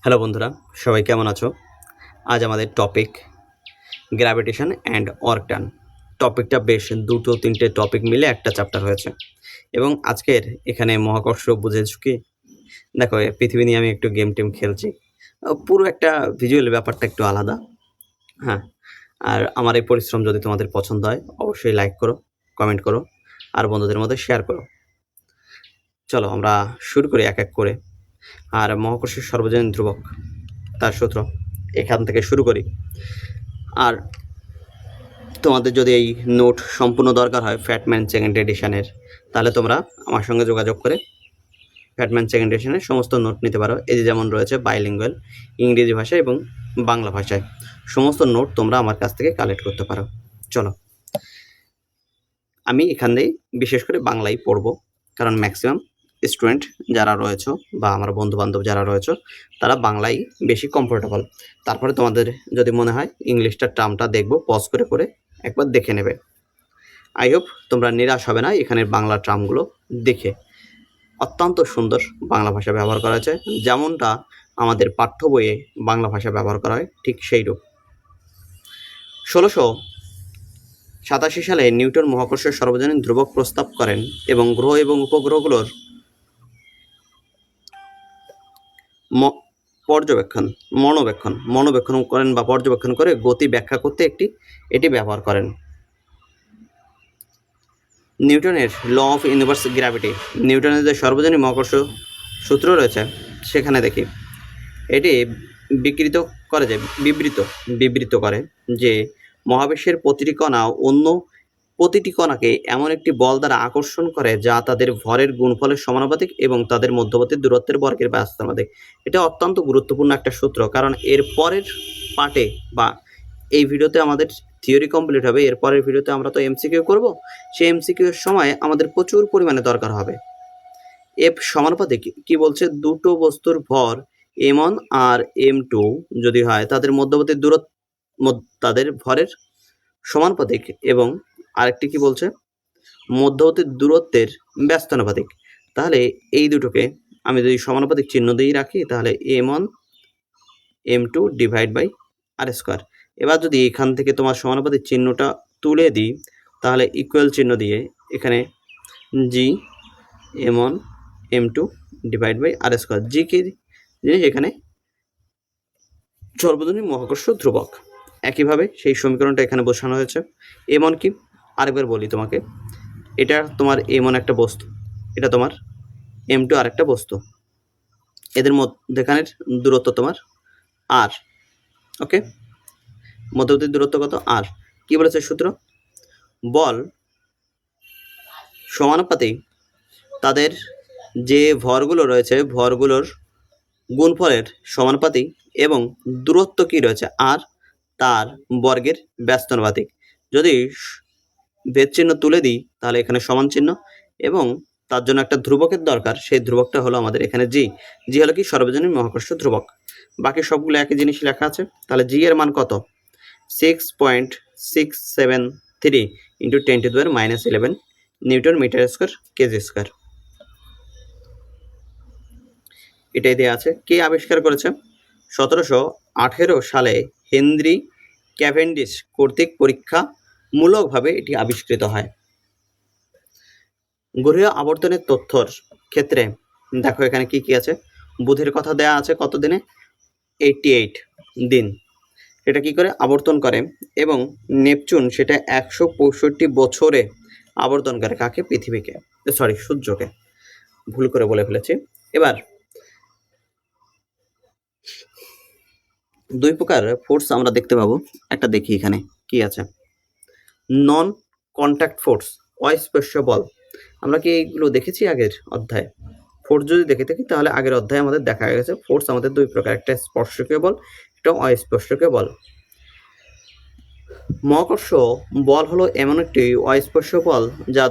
Hello বন্ধুরা, সবাই কেমন আছো? আজ আমাদের topic gravitation and work done. টপিকটা বেশ দুটো তিনটে টপিক মিলে একটা চ্যাপ্টার হয়েছে এবং আজকের এখানে মহাকর্ষ বুঝেছো কি? দেখো, পৃথিবী নিয়ে আমি একটু গেম টেম খেলছি। পুরো একটা ভিজুয়াল ব্যাপারটা একটু আলাদা। হ্যাঁ, আর আমার এই পরিশ্রম যদি তোমাদের পছন্দ হয় অবশ্যই লাইক করো, কমেন্ট করো আর বন্ধুদের মধ্যে শেয়ার করো। চলো আমরা শুরু করি এক এক করে। আর মহাকর্ষের সর্বজনীন ধ্রুবক, তার সূত্র এখান থেকে শুরু করি। আর তোমাদের যদি এই নোট সম্পূর্ণ দরকার হয় ফ্যাটম্যান সেকেন্ড এডিশনের, তাহলে তোমরা আমার সঙ্গে যোগাযোগ করে ফ্যাটম্যান সেকেন্ড এডিশনের সমস্ত নোট নিতে পারো। এই যে যেমন রয়েছে বাইলিঙ্গুয়াল, ইংরেজি ভাষা এবং বাংলা ভাষায় সমস্ত নোট তোমরা আমার কাছ থেকে কালেক্ট করতে পারো। চলো, আমি এখান থেকে বিশেষ করে বাংলাই পড়বো, কারণ ম্যাক্সিমাম স্টুডেন্ট যারা রয়েছে বা আমার বন্ধুবান্ধব যারা রয়েছে তারা বাংলাই বেশি কমফোর্টেবল। তারপরে তোমাদের যদি মনে হয় ইংলিশটার টার্মটা দেখবো, পজ করে করে একবার দেখে নেবে। আই হোপ তোমরা নিরাশ হবে না এখানের বাংলা টার্মগুলো দেখে। অত্যন্ত সুন্দর বাংলা ভাষা ব্যবহার করা হয়েছে, যেমনটা আমাদের পাঠ্য বইয়ে বাংলা ভাষা ব্যবহার করা হয় ঠিক সেইরূপ। 1687 সালে নিউটন মহাকর্ষের সর্বজনীন ধ্রুবক প্রস্তাব করেন এবং গ্রহ এবং উপগ্রহগুলোর মনোবেক্ষণ করেন বা পর্যবেক্ষণ করে গতি ব্যাখ্যা করতে এটি ব্যবহার করেন। নিউটনের ল অফ ইউনিভার্স গ্র্যাভিটি, নিউটনের যে সর্বজনীন মহাকর্ষ সূত্র রয়েছে সেখানে দেখি এটি বিবৃত করে যে মহাবিশ্বের প্রতিটি কণা অন্য প্রতিটি কণাকে এমন একটি বল দ্বারা আকর্ষণ করে যা তাদের ভরের গুণফলের সমানুপাতিক এবং তাদের মধ্যবর্তী দূরত্বের বর্গের ব্যস্তানুপাতিক। এটা অত্যন্ত গুরুত্বপূর্ণ একটা সূত্র, কারণ এর পরের পার্টে বা এই ভিডিওতে আমাদের থিওরি কমপ্লিট হবে, এর পরের ভিডিওতে আমরা তো এমসিকিউ করব। সেই এমসিকিউ এর সময় আমাদের প্রচুর পরিমাণে দরকার হবে। এফ সমানুপাতিক কি বলছে? দুটো বস্তুর ভর m1 আর m2 যদি হয় তাদের মধ্যবর্তী দূরত্ব তাদের ভরের সমানুপাতিক, এবং আরেকটি কি বলছে? মধ্যবর্তী দূরত্বের ব্যস্তানুপাতিক। তাহলে এই দুটোকে আমি যদি সমানুপাতিক চিহ্ন দিয়ে রাখি তাহলে m1 m2 divide by R square. এবার যদি এখান থেকে তোমার সমানুপাতিক চিহ্নটা তুলে দিই তাহলে ইকুয়াল চিহ্ন দিয়ে এখানে G m1 m2 divide by R square. G কি জিনিস? এখানে সর্বজনীন মহাকর্ষ ধ্রুবক। একইভাবে সেই সমীকরণটা এখানে বসানো হয়েছে। m1 কি? আরেকবার বলি তোমাকে, এটা তোমার m1 একটা বস্তু, এটা তোমার m2 আরেকটা বস্তু, এদের মধ্যেখানের দূরত্ব তোমার আর। ওকে, মধ্যবর্তী দূরত্ব কত? আর। কি বলেছে সূত্র? বল সমানুপাতিক তাদের যে ভরগুলো রয়েছে ভরগুলোর গুণফলের সমানুপাতিক এবং দূরত্ব কি রয়েছে আর তার বর্গের ব্যস্তানুপাতিক। যদি ভেদ চিহ্ন তুলে দিই তাহলে এখানে সমান চিহ্ন এবং তার জন্য একটা ধ্রুবকের দরকার, সেই ধ্রুবকটা হলো আমাদের এখানে জি। জি হলো কি? সর্বজনীন মহাকর্ষ ধ্রুবক। বাকি সবগুলো একই জিনিস লেখা আছে। তাহলে জি এর মান কত? 6.673 into 10⁻⁻11 newton metre square KG square. এটাই দেওয়া আছে। কে আবিষ্কার করেছে? 1718 সালে হেনরি ক্যাভেন্ডিশ কর্তৃক পরীক্ষামূলকভাবে এটি আবিষ্কৃত হয়। গ্রহীয় আবর্তনের তথ্যর ক্ষেত্রে দেখো এখানে কি কি আছে। বুধের কথা দেয়া আছে কত দিনে? 88 দিন সেটা কি করে আবর্তন করে, এবং নেপচুন সেটা 165 বছরে আবর্তন করে। কাকে? পৃথিবীকে, সরি সূর্যকে, ভুল করে বলে ফেলেছি। এবার দুই প্রকার ফোর্স আমরা দেখতে পাবো। একটা দেখি এখানে কি আছে। নন কন্ট্যাক্ট ফোর্স, অস্পর্শ বল। আমরা কি এইগুলো দেখেছি আগের অধ্যায়ে? ফোর্স যদি দেখে থাকি তাহলে আগের অধ্যায়ে আমাদের দেখা গেছে ফোর্স আমাদের দুই প্রকার, একটা স্পর্শকীয় বল, একটা অস্পর্শকীয় বল। মহাকর্ষ বল হলো এমন একটি অস্পর্শ বল যা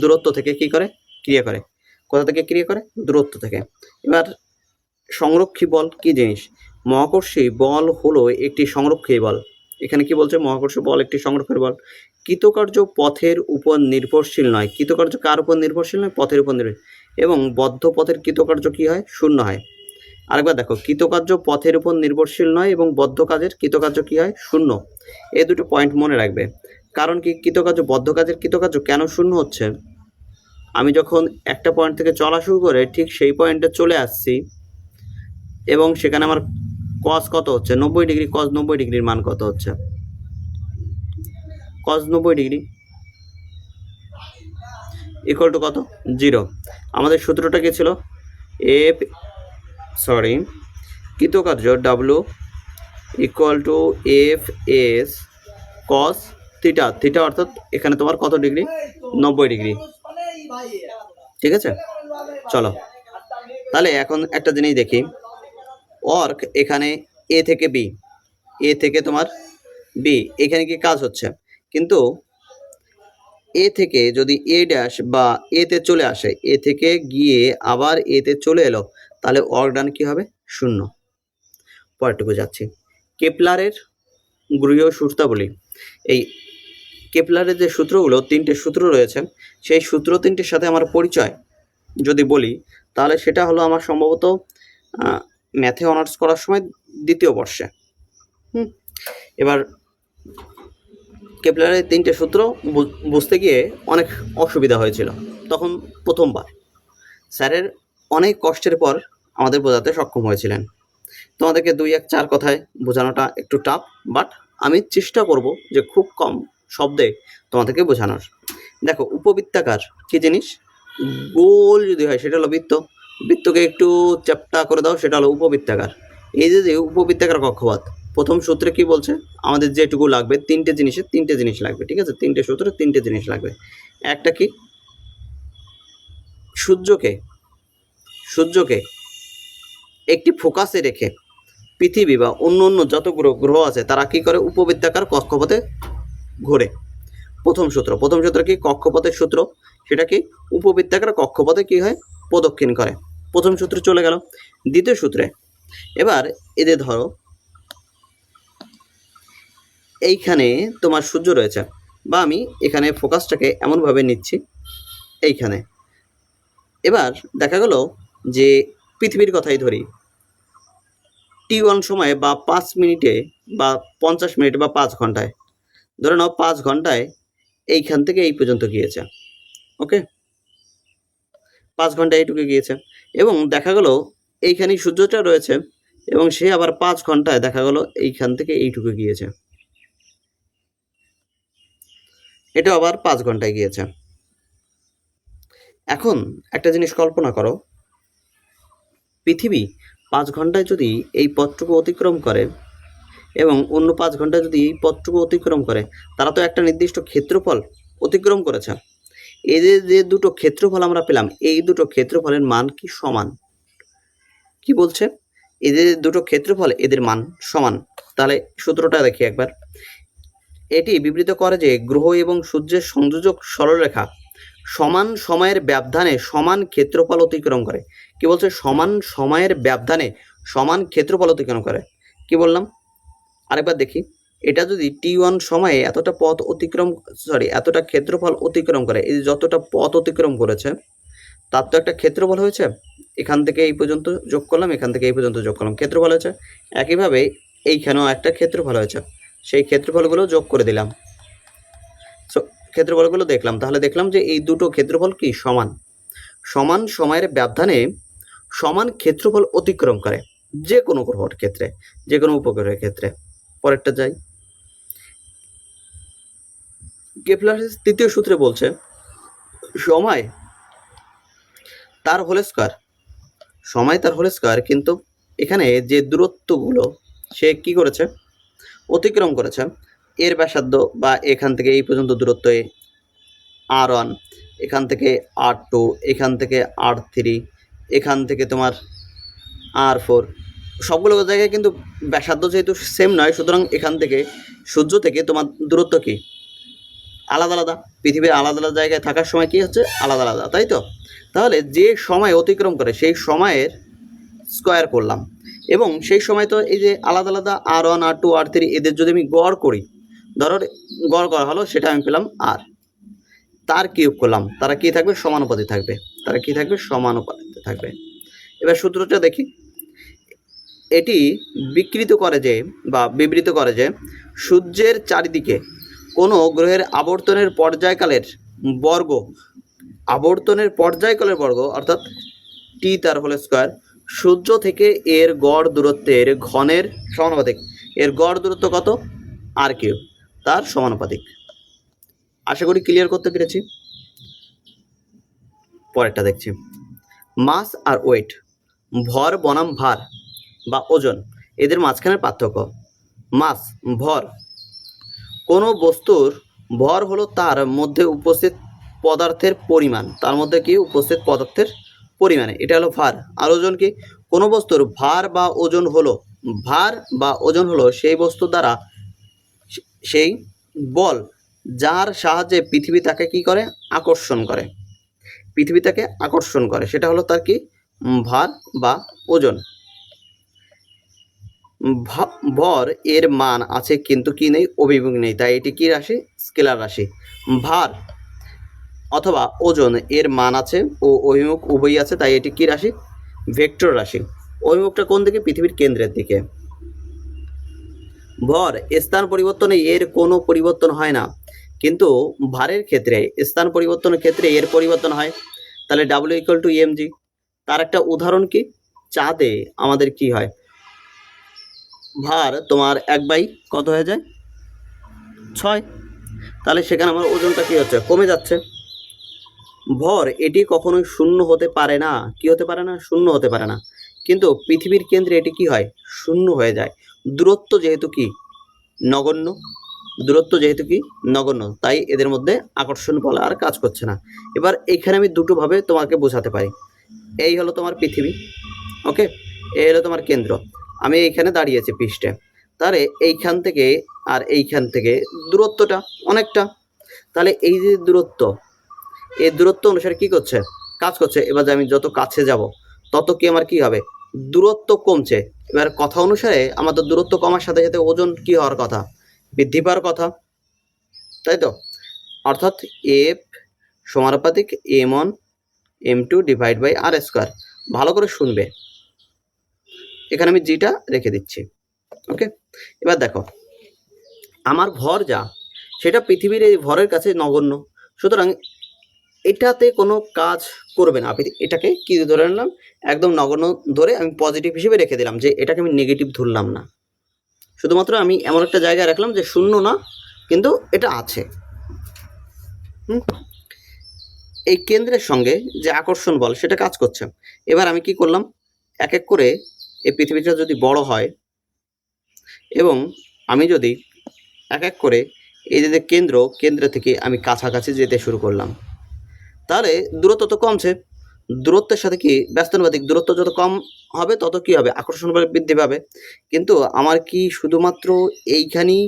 দূরত্ব থেকে কি করে? ক্রিয়া করে। কোথা থেকে ক্রিয়া করে? দূরত্ব থেকে। এবার সংরক্ষী বল কি জিনিস? মহাকর্ষী বল হলো একটি সংরক্ষী বল। এখানে কি বলছে? মহাকর্ষ বল একটি সংরক্ষী বল, কৃতকার্য পথের উপর নির্ভরশীল নয়। কৃতকার্য কার উপর নির্ভরশীল নয়? পথের উপর নির্ভরশীল। এবং বদ্ধ পথের কৃতকার্য কি হয়? শূন্য হয়। আরেকবার দেখো, কৃতকার্য পথের উপর নির্ভরশীল নয় এবং বদ্ধ কাজের কৃতকার্য কি হয়? শূন্য। এই দুটো পয়েন্ট মনে রাখবে। কারণ কি, কৃতকার্য বদ্ধ কাজের কৃতকার্য কেন শূন্য হচ্ছে? আমি যখন একটা পয়েন্ট থেকে চলা শুরু করে ঠিক সেই পয়েন্টে চলে আসছি এবং সেখানে আমার কস কত হচ্ছে? 90 ডিগ্রি। কস 90 ডিগ্রির মান কত হচ্ছে? কস 90 ডিগ্রি ইকুয়াল টু কত? 0। আমাদের সূত্রটা কি ছিল? কৃতকার্য W equal to F S cos theta. Theta অর্থাৎ এখানে তোমার কত ডিগ্রি? 90 ডিগ্রি। ঠিক আছে, চলো তাহলে এখন একটা জিনিস দেখি। ওয়ার্ক এখানে এ থেকে বি, এ থেকে তোমার বি, এখানে কি কাজ হচ্ছে? কিন্তু এ থেকে যদি এ ড্যাশ বা এতে চলে আসে, এ থেকে গিয়ে আবার এতে চলে এলো, তাহলে ওয়ার্ক ডান কি হবে? শূন্য। পরেরটুকু যাচ্ছি। কেপলারের গৃহীয় সূত্রাবলী। এই কেপলারের যে সূত্রগুলো, 3টে সূত্র রয়েছে, সেই সূত্র 3টের সাথে আমার পরিচয় যদি বলি, তাহলে সেটা হলো আমার সম্ভবত ম্যাথে অনার্স করার সময় 2য় বর্ষে। এবার কেপলারের 3টে সূত্র বুঝতে গিয়ে অনেক অসুবিধা হয়েছিল তখন, প্রথমবার। স্যারের অনেক কষ্টের পর আমাদের বোঝাতে সক্ষম হয়েছিলেন। তোমাদেরকে 2-4 কথায় বোঝানোটা একটু টাফ, বাট আমি চেষ্টা করব যে খুব কম শব্দে তোমাদেরকে বোঝানোর। দেখো, উপবৃত্তাকার কী জিনিস? গোল যদি হয় সেটা হলো বৃত্ত, বৃত্তকে একটু চ্যাপ্টা করে দাও সেটা হলো উপবৃত্তাকার। এই যে উপবৃত্তাকার কক্ষপথ, প্রথম সূত্রে কি বলছে? আমাদের যেটুকু লাগবে 3টে জিনিস লাগবে। ঠিক আছে, 3টে সূত্রে 3টে জিনিস লাগবে। একটা কি? সূর্যকে একটি ফোকাসে রেখে পৃথিবী বা অন্য যত গ্রহ আছে তারা কি করে? উপবৃত্তাকার কক্ষপথে ঘোরে। প্রথম সূত্র কি? কক্ষপথের সূত্র। সেটা কি? উপবৃত্তাকার কক্ষপথে কি হয়? প্রদক্ষিণ করে। প্রথম সূত্রে চলে গেল। দ্বিতীয় সূত্রে এবার এদের ধরো এইখানে তোমার সূর্য রয়েছে, বা আমি এখানে ফোকাসটাকে এমনভাবে নিচ্ছি এইখানে। এবার দেখা গেল যে পৃথিবীর কথাই ধরি, T1 সময়ে বা 5 মিনিটে বা 50 মিনিটে বা 5 ঘন্টায়, ধরে নাও 5 ঘন্টায় এইখান থেকে এই পর্যন্ত গিয়েছে। ওকে, 5 ঘন্টায় এইটুকু গিয়েছে এবং দেখা গেল এইখানেই সূর্যটা রয়েছে এবং সে আবার 5 ঘন্টায় দেখা গেল এইখান থেকে এইটুকু গিয়েছে, এটা আবার 5 ঘন্টায় গিয়েছে। এখন একটা জিনিস কল্পনা করো, পৃথিবী 5 ঘন্টায় যদি এই পথটুকু অতিক্রম করে এবং অন্য 5 ঘন্টায় যদি এই পথটুকু অতিক্রম করে, তারা তো একটা নির্দিষ্ট ক্ষেত্রফল অতিক্রম করেছে। এই যে দুটো ক্ষেত্রফল আমরা পেলাম, এই দুটো ক্ষেত্রফলের মান কি সমান? কি বলছে? এদের দুটো ক্ষেত্রফল, এদের মান সমান। তাহলে সূত্রটা দেখি একবার। এটি বিবৃত করে যে গ্রহ এবং সূর্যের সংযোজক সরলরেখা সমান সময়ের ব্যবধানে সমান ক্ষেত্রফল অতিক্রম করে। কি বলছে? সমান সময়ের ব্যবধানে সমান ক্ষেত্রফল অতিক্রম করে। কি বললাম? আরেকবার দেখি। এটা যদি T1 সময়ে এতটা ক্ষেত্রফল অতিক্রম করে, এই যতটা পথ অতিক্রম করেছে তার তো একটা ক্ষেত্রফল হয়েছে। এখান থেকে এই পর্যন্ত যোগ করলাম, এখান থেকে এই পর্যন্ত যোগ করলাম, ক্ষেত্রফল হয়েছে। একইভাবে এইখানেও একটা ক্ষেত্রফল হয়েছে, সেই ক্ষেত্রফলগুলো যোগ করে দিলাম। ক্ষেত্রফলগুলো দেখলাম, তাহলে দেখলাম যে এই দুটো ক্ষেত্রফল কি সমান। সমান সময়ের ব্যবধানে সমান ক্ষেত্রফল অতিক্রম করে যে কোনো গ্রহের ক্ষেত্রে, যে কোনো উপগ্রহের ক্ষেত্রে। পরেরটা যাই। কেপলারের 3য় সূত্রে বলছে সময় তার হোল স্কয়ার, কিন্তু এখানে যে দূরত্বগুলো সে কি করেছে? অতিক্রম করেছে। এর ব্যাসার্ধ বা এখান থেকে এই পর্যন্ত দূরত্ব R1, এখান থেকে R2, এখান থেকে R3, এখান থেকে তোমার R4, সবগুলো জায়গায় কিন্তু ব্যাসার্ধ যেহেতু সেম নয়, সুতরাং এখান থেকে সূর্য থেকে তোমার দূরত্ব কি? আলাদা আলাদা। পৃথিবীর আলাদা আলাদা জায়গায় থাকার সময় কি হচ্ছে? আলাদা আলাদা, তাই তো? তাহলে যে সময় অতিক্রম করে সেই সময়ের স্কয়ার করলাম এবং সেই সময় তো এই যে আলাদা আলাদা R1, R2, R3 এদের যদি আমি গড় করি, ধরো গড় করা হলো, সেটা আমি পেলাম R, তার কিউব করলাম, তারা কি থাকবে? সমানুপাতিক থাকবে। এবার সূত্রটা দেখি। এটি বিবৃত করে যে সূর্যের চারিদিকে কোনো গ্রহের আবর্তনের পর্যায়কালের বর্গ অর্থাৎ টি তার হোল স্কয়ার সূর্য থেকে এর গড় দূরত্বের ঘনের সমানুপাতিক। এর গড় দূরত্ব কত? আর কিউব, তার সমানুপাতিক। আশা করি ক্লিয়ার করতে পেরেছি। পরেরটা দেখছি, মাস আর ওয়েট, ভর বনাম ভার বা ওজন, এদের মাঝখানের পার্থক্য। মাস ভর, কোনো বস্তুর ভর হলো তার মধ্যে উপস্থিত পদার্থের পরিমাণ, এটা হলো ভার। আর ওজন কি? কোনো বস্তুর ভার বা ওজন হলো সেই বস্তু দ্বারা সেই বল যার সাহায্যে পৃথিবী তাকে কি করে? আকর্ষণ করে, সেটা হলো তার কি? ভার বা ওজন। ভর এর মান আছে কিন্তু কি নেই? অভিমুখ নেই, তাই এটি কি রাশি? স্কেলার রাশি। ভার অথবা ওজন এর মান আছে ও অভিমুখ উভয়ই আছে, তাই এটি কি রাশি? ভেক্টর রাশি। অভিমুখটা কোন দিকে? পৃথিবীর কেন্দ্রের দিকে। ভর স্থান পরিবর্তনে এর কোনো পরিবর্তন হয় না, কিন্তু ভারের ক্ষেত্রে স্থান পরিবর্তনের ক্ষেত্রে এর পরিবর্তন হয়। তাহলে W=mg। তার একটা উদাহরণ কি? চাঁদে আমাদের কি হয়? ভার তোমার 1/, কত হয়ে যায়? 6। তাহলে সেখানে আমার ওজনটা কি হচ্ছে? কমে যাচ্ছে। ভর এটি কখনোই শূন্য হতে পারে না। কি হতে পারে না? শূন্য হতে পারে না। কিন্তু পৃথিবীর কেন্দ্রে এটি কি হয়? শূন্য হয়ে যায়। দূরত্ব যেহেতু নগণ্য, তাই এদের মধ্যে আকর্ষণ বল আর কাজ করছে না। এবার এইখানে আমি দুটো ভাবে তোমাকে বোঝাতে পারি। এই হলো তোমার পৃথিবী, ওকে, এই হলো তোমার কেন্দ্র। আমি এইখানে দাঁড়িয়েছি পৃষ্ঠে, তাহলে এইখান থেকে আর এইখান থেকে দূরত্বটা অনেকটা। তাহলে এই যে দূরত্ব, এই দূরত্ব অনুসারে কি করছে? কাজ করছে। এবার আমি যত কাছে যাব তত কি আমার কি হবে? দূরত্ব কমছে। এবার কথা অনুসারে আমাদের দূরত্ব কমার সাথে সাথে ওজন কি হওয়ার কথা? বৃদ্ধি পাওয়ার কথা, তাই তো? অর্থাৎ এফ সমানুপাতিক m1m2/r²। ভালো করে শুনবে, এখানে আমি জিটা রেখে দিচ্ছি, ওকে। এবার দেখো, আমার ভর যা, সেটা পৃথিবীর এই ভরের কাছে নগণ্য, সুতরাং এটাতে কোনো কাজ করবে না। এটাকে কি ধরে নিলাম? একদম নগণ্য ধরে আমি পজিটিভ হিসেবে রেখে দিলাম, যে এটাকে আমি নেগেটিভ ধরলাম না। শুধুমাত্র আমি এমন একটা জায়গায় রাখলাম যে শূন্য না, কিন্তু এটা আছে। এই কেন্দ্রের সঙ্গে যে আকর্ষণ বল সেটা কাজ করছে। এবার আমি কি করলাম? এক এক করে এই পৃথিবীটা যদি বড় হয় এবং আমি যদি এক এক করে এই যে কেন্দ্র থেকে আমি কাছাকাছি যেতে শুরু করলাম, তাহলে দূরত্ব তো কমছে। দূরত্বের সাথে কি ব্যস্তানুপাতিক, দূরত্ব যত কম হবে তত কি হবে? আকর্ষণ বল বৃদ্ধি পাবে। কিন্তু আমার কি শুধুমাত্র এইখানেই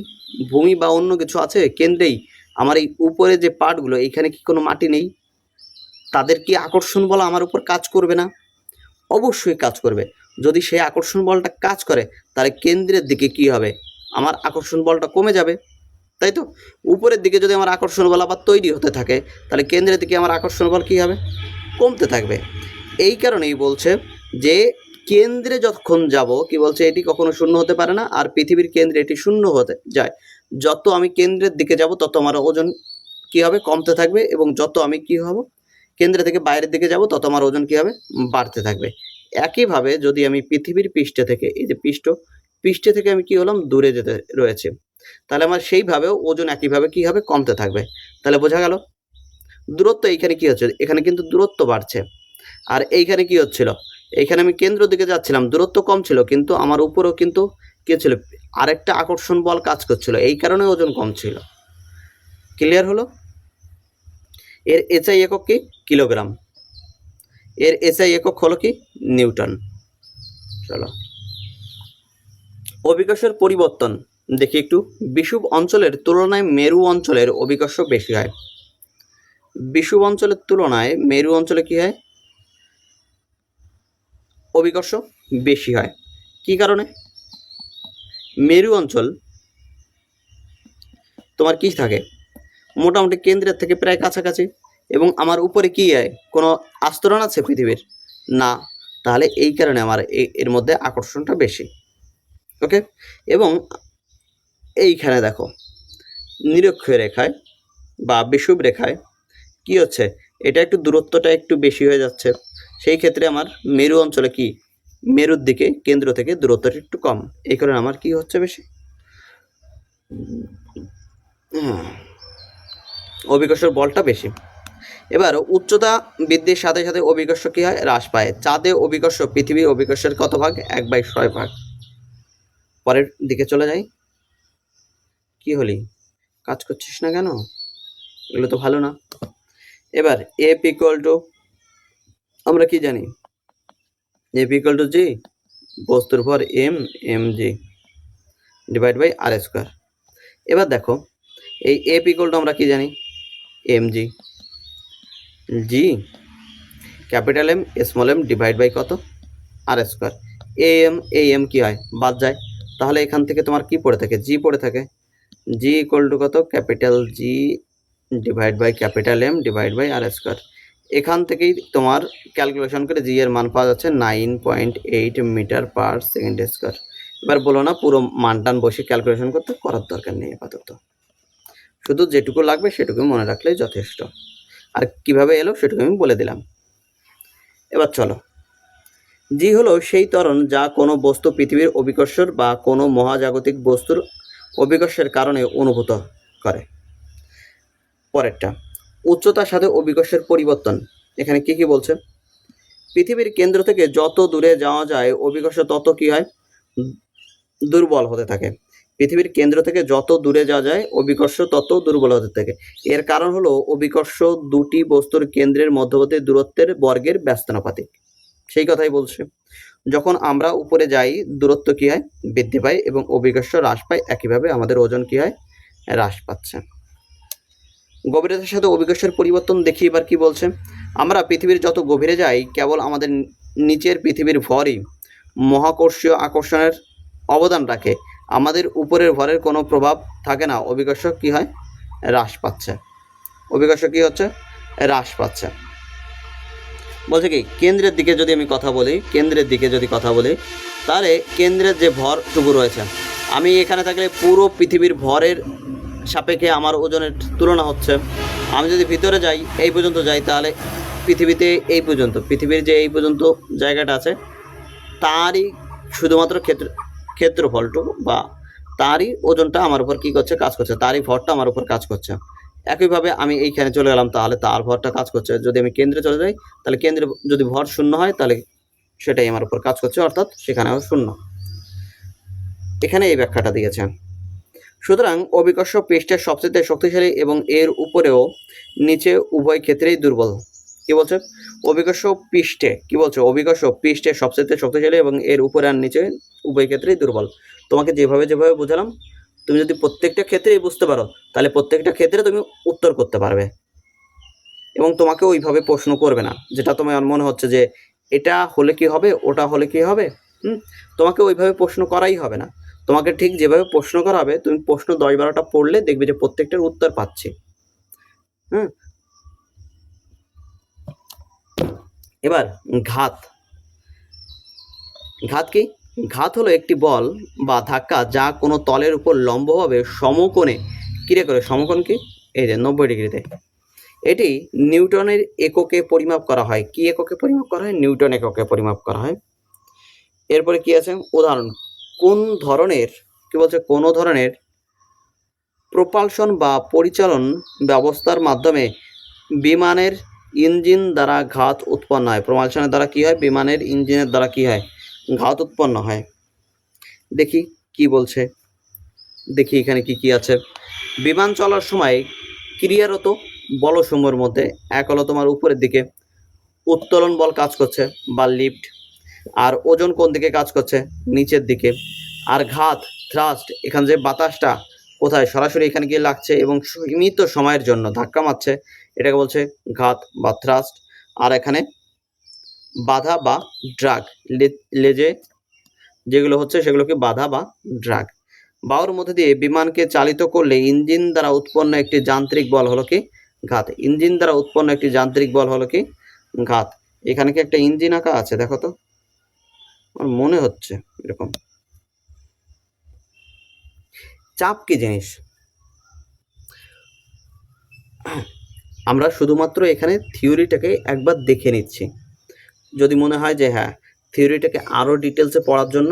ভূমি বা অন্য কিছু আছে? কেন্দ্রেই আমার এই উপরে যে পার্টগুলো, এইখানে কি কোনো মাটি নেই? তাদের কি আকর্ষণ বল আমার উপর কাজ করবে না? অবশ্যই কাজ করবে। যদি সেই আকর্ষণ বলটা কাজ করে, তাহলে কেন্দ্রের দিকে কি হবে? আমার আকর্ষণ বলটা কমে যাবে, তাই তো? উপরের দিকে যদি আমার আকর্ষণ বল আবার তৈরি হতে থাকে, তাহলে কেন্দ্রের দিকে আমার আকর্ষণ বল কী হবে? কমতে থাকবে। এই কারণেই বলছে যে কেন্দ্রে যতক্ষণ যাব, কি বলছে? এটি কখনো শূন্য হতে পারে না। আর পৃথিবীর কেন্দ্রে এটি শূন্য হতে যায়। যত আমি কেন্দ্রের দিকে যাব তত আমার ওজন কি হবে? কমতে থাকবে। এবং যত আমি কি হব? কেন্দ্র থেকে বাইরের দিকে যাব তত আমার ওজন কি হবে? বাড়তে থাকবে। একইভাবে যদি আমি পৃথিবীর পৃষ্ঠে থেকে, এই যে পৃষ্ঠে থেকে আমি কি হলাম? দূরে যেতে রয়েছে, তাহলে আমার সেইভাবেও ওজন একইভাবে কি হবে? কমতে থাকবে। তাহলে বোঝা গেল দূরত্ব এইখানে কি হচ্ছে? এখানে কিন্তু দূরত্ব বাড়ছে। আর এইখানে কি হচ্ছিল? এইখানে আমি কেন্দ্র দিকে যাচ্ছিলাম, দূরত্ব কম ছিল, কিন্তু আমার উপরেও কিন্তু কি ছিল? আরেকটা আকর্ষণ বল কাজ করছিল, এই কারণে ওজন কম ছিল। ক্লিয়ার হলো? এর এসআই একক কি? কিলোগ্রাম। এর এসআই একক হলো কি? নিউটন। চলো, অভিকর্ষের পরিবর্তন দেখি একটু। বিষুব অঞ্চলের তুলনায় মেরু অঞ্চলের অভিকর্ষ বেশি হয়। বিষুব অঞ্চলের তুলনায় মেরু অঞ্চলে কি হয়? অভিকর্ষ বেশি হয়। কি কারণে? মেরু অঞ্চল তোমার কি থাকে? মোটামুটি কেন্দ্রের থেকে প্রায় কাছাকাছি। এবং আমার উপরে কি হয়? কোনো আস্তরণ আছে পৃথিবীর? না। তাহলে এই কারণে আমার এর মধ্যে আকর্ষণটা বেশি। ওকে, এবং এইখানে দেখো নিরক্ষীয় রেখায় বা বিষুব রেখায় কি হচ্ছে, এটা একটু দূরত্বটা একটু বেশি হয়ে যাচ্ছে। সেই ক্ষেত্রে আমার মেরু অঞ্চলে কি, মেরুর দিকে কেন্দ্র থেকে দূরত্বটা একটু কম, এই কারণে আমার কি হচ্ছে বেশি, অভিকর্ষের বলটা বেশি। এবার উচ্চতা বৃদ্ধির সাথে সাথে অভিকর্ষ কি হয়, হ্রাস পায়। চাঁদে অভিকর্ষ পৃথিবীর অভিকর্ষের কত ভাগ, 1/6 ভাগ। পরের দিকে চলে যাই। কি হলি, কাজ করছিস না কেন, এগুলো তো ভালো না। এবার এফ ইকুয়াল টু, আমরা কি জানি, এফ ইকুয়াল টু জি, বস্তুর ভর M, M G divide by R square. এবার দেখো এই এফ ইকুয়াল টু আমরা কি জানি, M G, G capital M small M divide by কত, আর স্কোয়ার। এ এম কি হয়, বাদ যায়। তাহলে এখান থেকে তোমার কি পড়ে থাকে, জি পড়ে থাকে। জি ইকুয়াল টু কত, capital G divide by capital M divide by R square. এখান থেকেই তোমার ক্যালকুলেশন করে জি এর মান পাওয়া যাচ্ছে 9.8 মিটার পার সেকেন্ড স্কোয়ার। এবার বলো না পুরো মানটান বসে ক্যালকুলেশন করতে, করার দরকার নেই আপাতত, শুধু যেটুকু লাগবে সেটুকু মনে রাখলেই যথেষ্ট। আর কিভাবে এলো সেটুকু আমি বলে দিলাম। এবার চলো, জি হলো সেই ত্বরণ যা কোনো বস্তু পৃথিবীর অভিকর্ষর বা কোনো মহাজাগতিক বস্তুর অভিকর্ষের কারণে অনুভূত করে। পরেরটা, উচ্চতার সাথে অভিকর্ষের পরিবর্তন। এখানে কি কি বলছে, পৃথিবীর কেন্দ্র থেকে যত দূরে যাওয়া যায় অভিকর্ষ তত কি হয়, দুর্বল হতে থাকে। পৃথিবীর কেন্দ্র থেকে যত দূরে যাওয়া যায় অভিকর্ষ তত দুর্বল হতে থাকে। এর কারণ হলো অভিকর্ষ দুটি বস্তুর কেন্দ্রের মধ্যবর্তী দূরত্বের বর্গের ব্যস্তানুপাতিক। সেই কথাই বলছে, যখন আমরা উপরে যাই দূরত্ব কি হয়, বৃদ্ধি পায় এবং অভিকর্ষ হ্রাস পায়। একইভাবে আমাদের ওজন কি হয়, হ্রাস পাচ্ছে। গভীরতার সাথে অভিকর্ষের পরিবর্তন দেখি। এবার কি বলছে, আমরা পৃথিবীর যত গভীরে যাই কেবল আমাদের নিচের পৃথিবীর ভরই মহাকর্ষীয় আকর্ষণের অবদান রাখে, আমাদের উপরের ভরের কোনো প্রভাব থাকে না। অভিকর্ষ কি হয়, হ্রাস পাচ্ছে। অভিকর্ষ কি হচ্ছে, হ্রাস পাচ্ছে। বলছে কি, কেন্দ্রের দিকে যদি আমি কথা বলি, কেন্দ্রের দিকে যদি কথা বলি, তাহলে কেন্দ্রের যে ভরটুকু রয়েছে, আমি এখানে থাকলে পুরো পৃথিবীর ভরের সাপেক্ষে আমার ওজনের তুলনা হচ্ছে। আমি যদি ভিতরে যাই, এই পর্যন্ত যাই, তাহলে পৃথিবীতে এই পর্যন্ত, পৃথিবীর যে এই পর্যন্ত জায়গাটা আছে তারই শুধুমাত্র ক্ষেত্রফলটুকু বা তারই ওজনটা আমার উপর কী করছে, কাজ করছে, তারই ভরটা আমার উপর কাজ করছে। একইভাবে আমি এইখানে চলে গেলাম, তাহলে তার ভরটা কাজ করছে। যদি আমি কেন্দ্রে চলে যাই, তাহলে কেন্দ্রে যদি ভর শূন্য হয় তাহলে সেটাই আমার উপর কাজ করছে, অর্থাৎ সেখানেও শূন্য। এখানে এই ব্যাখ্যাটা দিয়েছে। সুতরাং অভিকর্ষ পৃষ্ঠের সবচেয়ে শক্তিশালী এবং এর উপরেও নিচে উভয় ক্ষেত্রেই দুর্বল। কি বলছে, অভিকর্ষ পৃষ্ঠে, কি বলছে, অভিকর্ষ পৃষ্ঠে সবচেয়ে শক্তিশালী এবং এর উপরে আর নিচে উভয় ক্ষেত্রেই দুর্বল। তোমাকে যেভাবে যেভাবে বোঝালাম, তুমি যদি প্রত্যেকটা ক্ষেত্রেই বুঝতে পারো তাহলে প্রত্যেকটা ক্ষেত্রে তুমি উত্তর করতে পারবে এবং তোমাকে ওইভাবে প্রশ্ন করবে না, যেটা তোমার মনে হচ্ছে যে এটা হলে কি হবে, ওটা হলে কি হবে। তোমাকে ওইভাবে প্রশ্ন করাই হবে না। তোমাকে ঠিক যেভাবে প্রশ্ন করা হবে, তুমি প্রশ্ন 10-12টা পড়লে দেখবে যে প্রত্যেকটার উত্তর পাচ্ছি। এবার ঘাত। ঘাত কি, ঘাত হলো একটি বল বা ধাক্কা যা কোনো তলের উপর লম্বভাবে সমকোণে ক্রিয়া করে। সমকোণ কি, এই যে 90 ডিগ্রিতে। এটি নিউটনের এককে পরিমাপ করা হয়। কি এককে পরিমাপ করা হয়, নিউটন এককে পরিমাপ করা হয়। এরপরে কি আছে, উদাহরণ, কোন ধরনের, কি বলছে, কোন ধরনের প্রপালশন বা পরিচালন ব্যবস্থার মাধ্যমে বিমানের ইঞ্জিন দ্বারা ঘাত উৎপন্ন হয়। প্রপালশনের দ্বারা কি হয়, বিমানের ইঞ্জিনের দ্বারা কি হয়, ঘাত উৎপন্ন হয়। দেখি কি বলছে, দেখি এখানে কি কি আছে। বিমান চলার সময় ক্রিয়ারত বলসমূহের মধ্যে এক হলো তোমার উপরের দিকে উত্তোলন বল কাজ করছে বা লিফট, আর ওজন কোন দিকে কাজ করছে, নিচের দিকে। আর ঘাত, থ্রাস্ট, এখানে যে বাতাসটা কোথায় সরাসরি এখানে গিয়ে লাগছে এবং সীমিত সময়ের জন্য ধাক্কা মারছে, এটাকে বলছে ঘাত বা থ্রাস্ট। আর এখানে বাধা বা ড্রাগ, লেজে যেগুলো হচ্ছে সেগুলোকে বাধা বা ড্রাগ। বায়ুর মধ্যে দিয়ে বিমানকে চালিত করলে ইঞ্জিন দ্বারা উৎপন্ন একটি যান্ত্রিক বল হলো কি, ঘাত। ইঞ্জিন দ্বারা উৎপন্ন একটি যান্ত্রিক বল হলো কি, ঘাত। এখানে কি একটা ইঞ্জিন আঁকা আছে, দেখো তো, আমার মনে হচ্ছে এরকম। চাপ কি জিনিস আমরা শুধুমাত্র এখানে থিওরিটাকে একবার দেখে নিচ্ছি। যদি মনে হয় যে হ্যাঁ থিওরিটাকে আরও ডিটেলসে পড়ার জন্য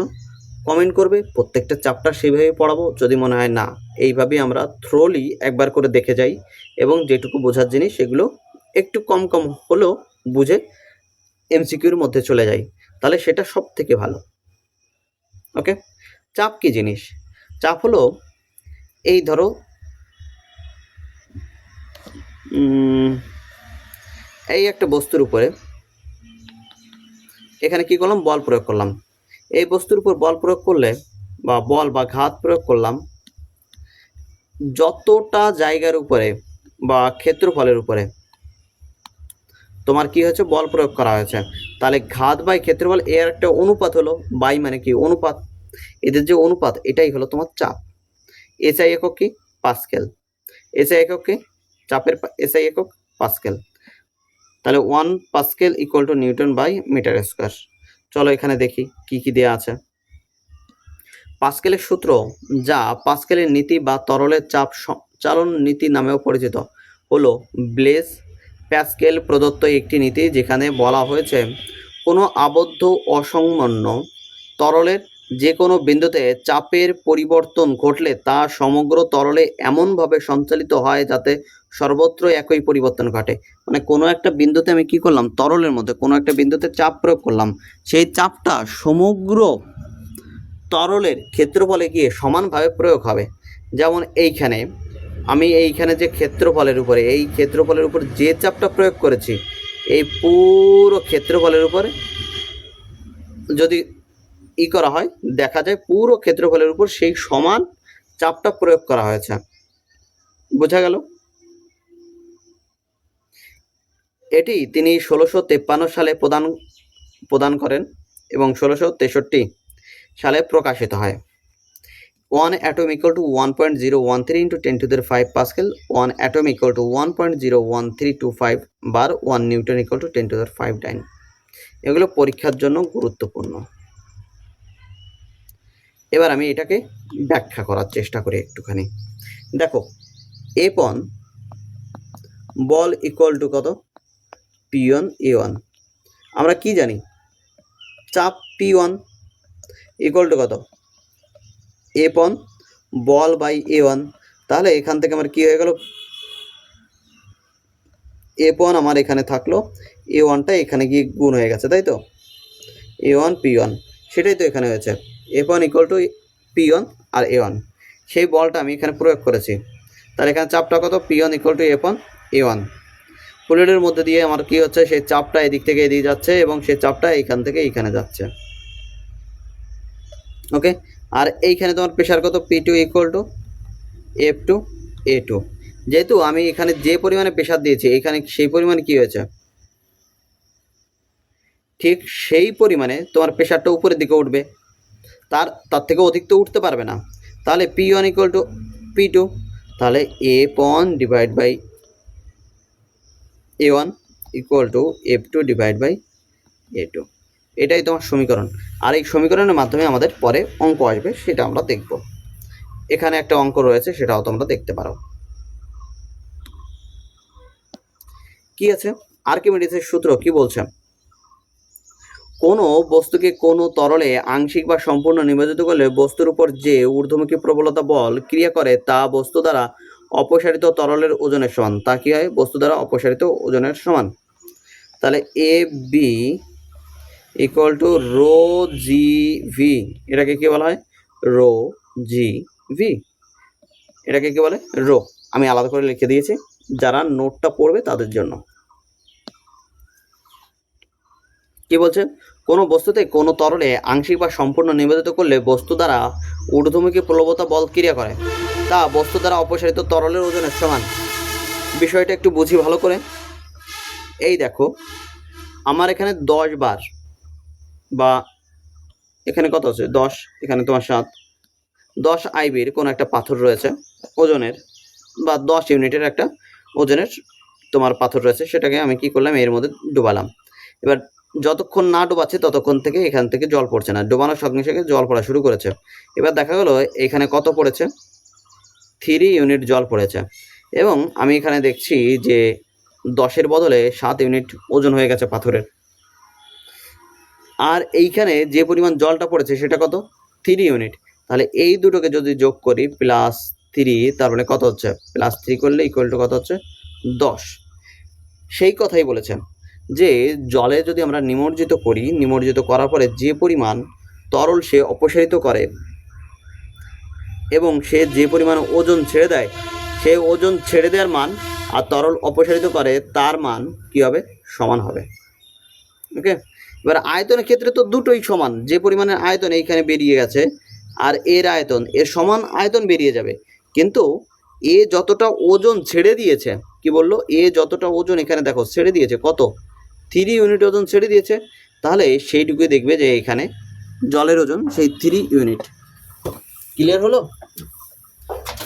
কমেন্ট করবে, প্রত্যেকটা চ্যাপ্টার সেইভাবেই পড়াবো। যদি মনে হয় না এইভাবেই আমরা থ্রোলি একবার করে দেখে যাই এবং যেটুকু বোঝার জিনিস সেগুলো একটু কম কম হলেও বুঝে এমসিকিউর মধ্যে চলে যাই, তাহলে সেটা সব থেকে ভালো। ওকে, চাপ কি জিনিস? চাপ হলো এই ধরো এই একটা বস্তুর উপরে এখানে কি করলাম, বল প্রয়োগ করলাম। এই বস্তুর উপর বল প্রয়োগ করলে বা বল বা ঘাত প্রয়োগ করলাম, যতটা জায়গার উপরে বা ক্ষেত্রফলের উপরে তোমার কি হয়েছে, বল প্রয়োগ করা হয়েছে, তাহলে ঘাত বাই ক্ষেত্রফল এর একটা অনুপাত হলো। বাই মানে কি, অনুপাত। এদের যে অনুপাত এটাই হলো তোমার চাপ। এসআই একক কি, পাস্কেল। এসআই একক কি, চাপের এসআই একক পাস্কেল। তাহলে 1 pascal equal to newton by metre square. চলো এখানে দেখি কি কি দেওয়া আছে। পাস্কেলের সূত্র, যা পাস্কেলের নীতি বা তরলের চাপ চালন নীতি নামেও পরিচিত, হলো ব্লেজ প্যাস্কেল প্রদত্ত একটি নীতি, যেখানে বলা হয়েছে কোনো আবদ্ধ অসংলগ্ন তরলের যে কোনো বিন্দুতে চাপের পরিবর্তন ঘটলে তা সমগ্র তরলে এমনভাবে সঞ্চালিত হয় যাতে সর্বত্র একই পরিবর্তন ঘটে। মানে কোনো একটা বিন্দুতে আমি কি করলাম, তরলের মধ্যে কোনো একটা বিন্দুতে চাপ প্রয়োগ করলাম, সেই চাপটা সমগ্র তরলের ক্ষেত্রফলে গিয়ে সমানভাবে প্রয়োগ হবে। যেমন এইখানে আমি এইখানে যে ক্ষেত্রফলের উপরে, এই ক্ষেত্রফলের উপর যে চাপটা প্রয়োগ করেছি, এই পুরো ক্ষেত্রফলের উপরে যদি করা হয়, দেখা যায় পুরো ক্ষেত্রফলের উপর সেই সমান চাপটা প্রয়োগ করা হয়েছে। বোঝা গেল? এটি তিনি 1653 সালে প্রদান করেন এবং 1663 সালে প্রকাশিত হয়। 1 atom equal to 1.013 into 10 to the 5 Pascal, 1 atom equal to 1.01325 bar, 1 Newton equal to 10 to the 5 ডাইন। এগুলো পরীক্ষার জন্য গুরুত্বপূর্ণ। এবার আমি এটাকে ব্যাখ্যা করার চেষ্টা করি একটুখানি। দেখো, A1 বল ইকুয়াল টু কত, P1 A1। আমরা কি জানি, চাপ P1 ইকুয়াল টু কত, A1 বল বাই A1। তাহলে এখান থেকে আমার কি হয়ে গেল, A1 আমার এখানে থাকলো, A1টা এখানে গিয়ে গুণ হয়ে গেছে, তাই তো, A1 P1, সেটাই তো এখানে হয়েছে। A1 ইকুয়াল টু P1 আর A1, সেই বলটা আমি এখানে প্রয়োগ করেছি। তাহলে এখানে চাপটা কত, P1 equal to A1 A1। প্লেটের মধ্যে দিয়ে আমার কি হচ্ছে, সেই চাপটা এদিক থেকে এদিকে যাচ্ছে এবং সেই চাপটা এইখান থেকে এইখানে যাচ্ছে। ওকে, আর এইখানে তোমার প্রেশার কত, P2 equal to F2 A2। যেহেতু আমি এখানে যে পরিমাণে প্রেশার দিয়েছি, এখানে সেই পরিমাণে কি হয়েছে, ঠিক সেই পরিমাণে তোমার প্রেশারটা উপরের দিকে উঠবে, তার থেকে অধিক তো উঠতে পারবে না। তাহলে P1 ইকুয়াল টু P2, তাহলে A1 divide by A1 equal to F2 divide by A2। এটাই তোমার সমীকরণ। আর এই সমীকরণের মাধ্যমে আমাদের পরে অঙ্ক আসবে, সেটা আমরা দেখব। এখানে একটা অঙ্ক রয়েছে, সেটাও তোমরা দেখতে পারো। কি আছে, আর্কিমিডিসের সূত্র কি বলছে, কোনো বস্তুকে কোনো তরলে আংশিক বা সম্পূর্ণ নিমজ্জিত করলে বস্তুর উপর যে ঊর্ধ্বমুখী প্রবলতা বল ক্রিয়া করে তা বস্তু দ্বারা অপসারিত তরলের ওজনের সমান। তা কি হয়, বস্তু দ্বারা অপসারিত ওজনের সমান। তাহলে A B equal to rho G V, এটাকে কি বলা হয়, রো জি ভি, এটাকে কি বলে, রো। আমি আলাদা করে লিখে দিয়েছি যারা নোটটা পড়বে তাদের জন্য। কি বলছে, কোনো বস্তুতে কোনো তরলে আংশিক বা সম্পূর্ণ নিবেদিত করলে বস্তু দ্বারা ঊর্ধ্বমুখী প্রবলতা বল ক্রিয়া করে তা বস্তু দ্বারা অপসারিত তরলের ওজনের সমান। বিষয়টা একটু বুঝি ভালো করে। এই দেখো, আমার এখানে 10 বার বা এখানে কত আছে 10, এখানে তোমার 7, 10 আইবির কোনো একটা পাথর রয়েছে ওজনের, বা 10 ইউনিটের একটা ওজনের তোমার পাথর রয়েছে, সেটাকে আমি কি করলাম, এর মধ্যে ডুবালাম। এবার যতক্ষণ না ডোবাচ্ছে ততক্ষণ থেকে এখান থেকে জল পড়ছে না, ডোবানোর সঙ্গে সঙ্গে জল পড়া শুরু করেছে। এবার দেখা গেল এখানে কত পড়েছে, 3 ইউনিট জল পড়েছে, এবং আমি এখানে দেখছি যে 10-এর বদলে 7 ইউনিট ওজন হয়ে গেছে পাথরের। আর এইখানে যে পরিমাণ জলটা পড়েছে সেটা কত, 3 ইউনিট। তাহলে এই দুটোকে যদি যোগ করি +3, তার মানে কত হচ্ছে, +3 করলে ইকুয়াল টু কত হচ্ছে, 10। সেই কথাই বলেছে যে জলে যদি আমরা নিমজ্জিত করি, নিমজ্জিত করার পরে যে পরিমাণ তরল সে অপসারিত করে এবং সে যে পরিমাণ ওজন ছেড়ে দেয়, সেই ওজন ছেড়ে দেওয়ার মান আর তরল অপসারিত করে তার মান কী হবে, সমান হবে। ওকে, এবার আয়তনের ক্ষেত্রে তো দুটোই সমান, যে পরিমাণে আয়তন এইখানে বেরিয়ে গেছে আর এর আয়তন, এর সমান আয়তন বেরিয়ে যাবে। কিন্তু এ যতটা ওজন ছেড়ে দিয়েছে, কি বললো, এ যতটা ওজন এখানে দেখো ছেড়ে দিয়েছে, কত, 3 ইউনিট ওজন ছেড়ে দিয়েছে, তাহলে সেইটুকুই দেখবে যে এখানে জলের ওজন সেই 3 ইউনিট। ক্লিয়ার হলো?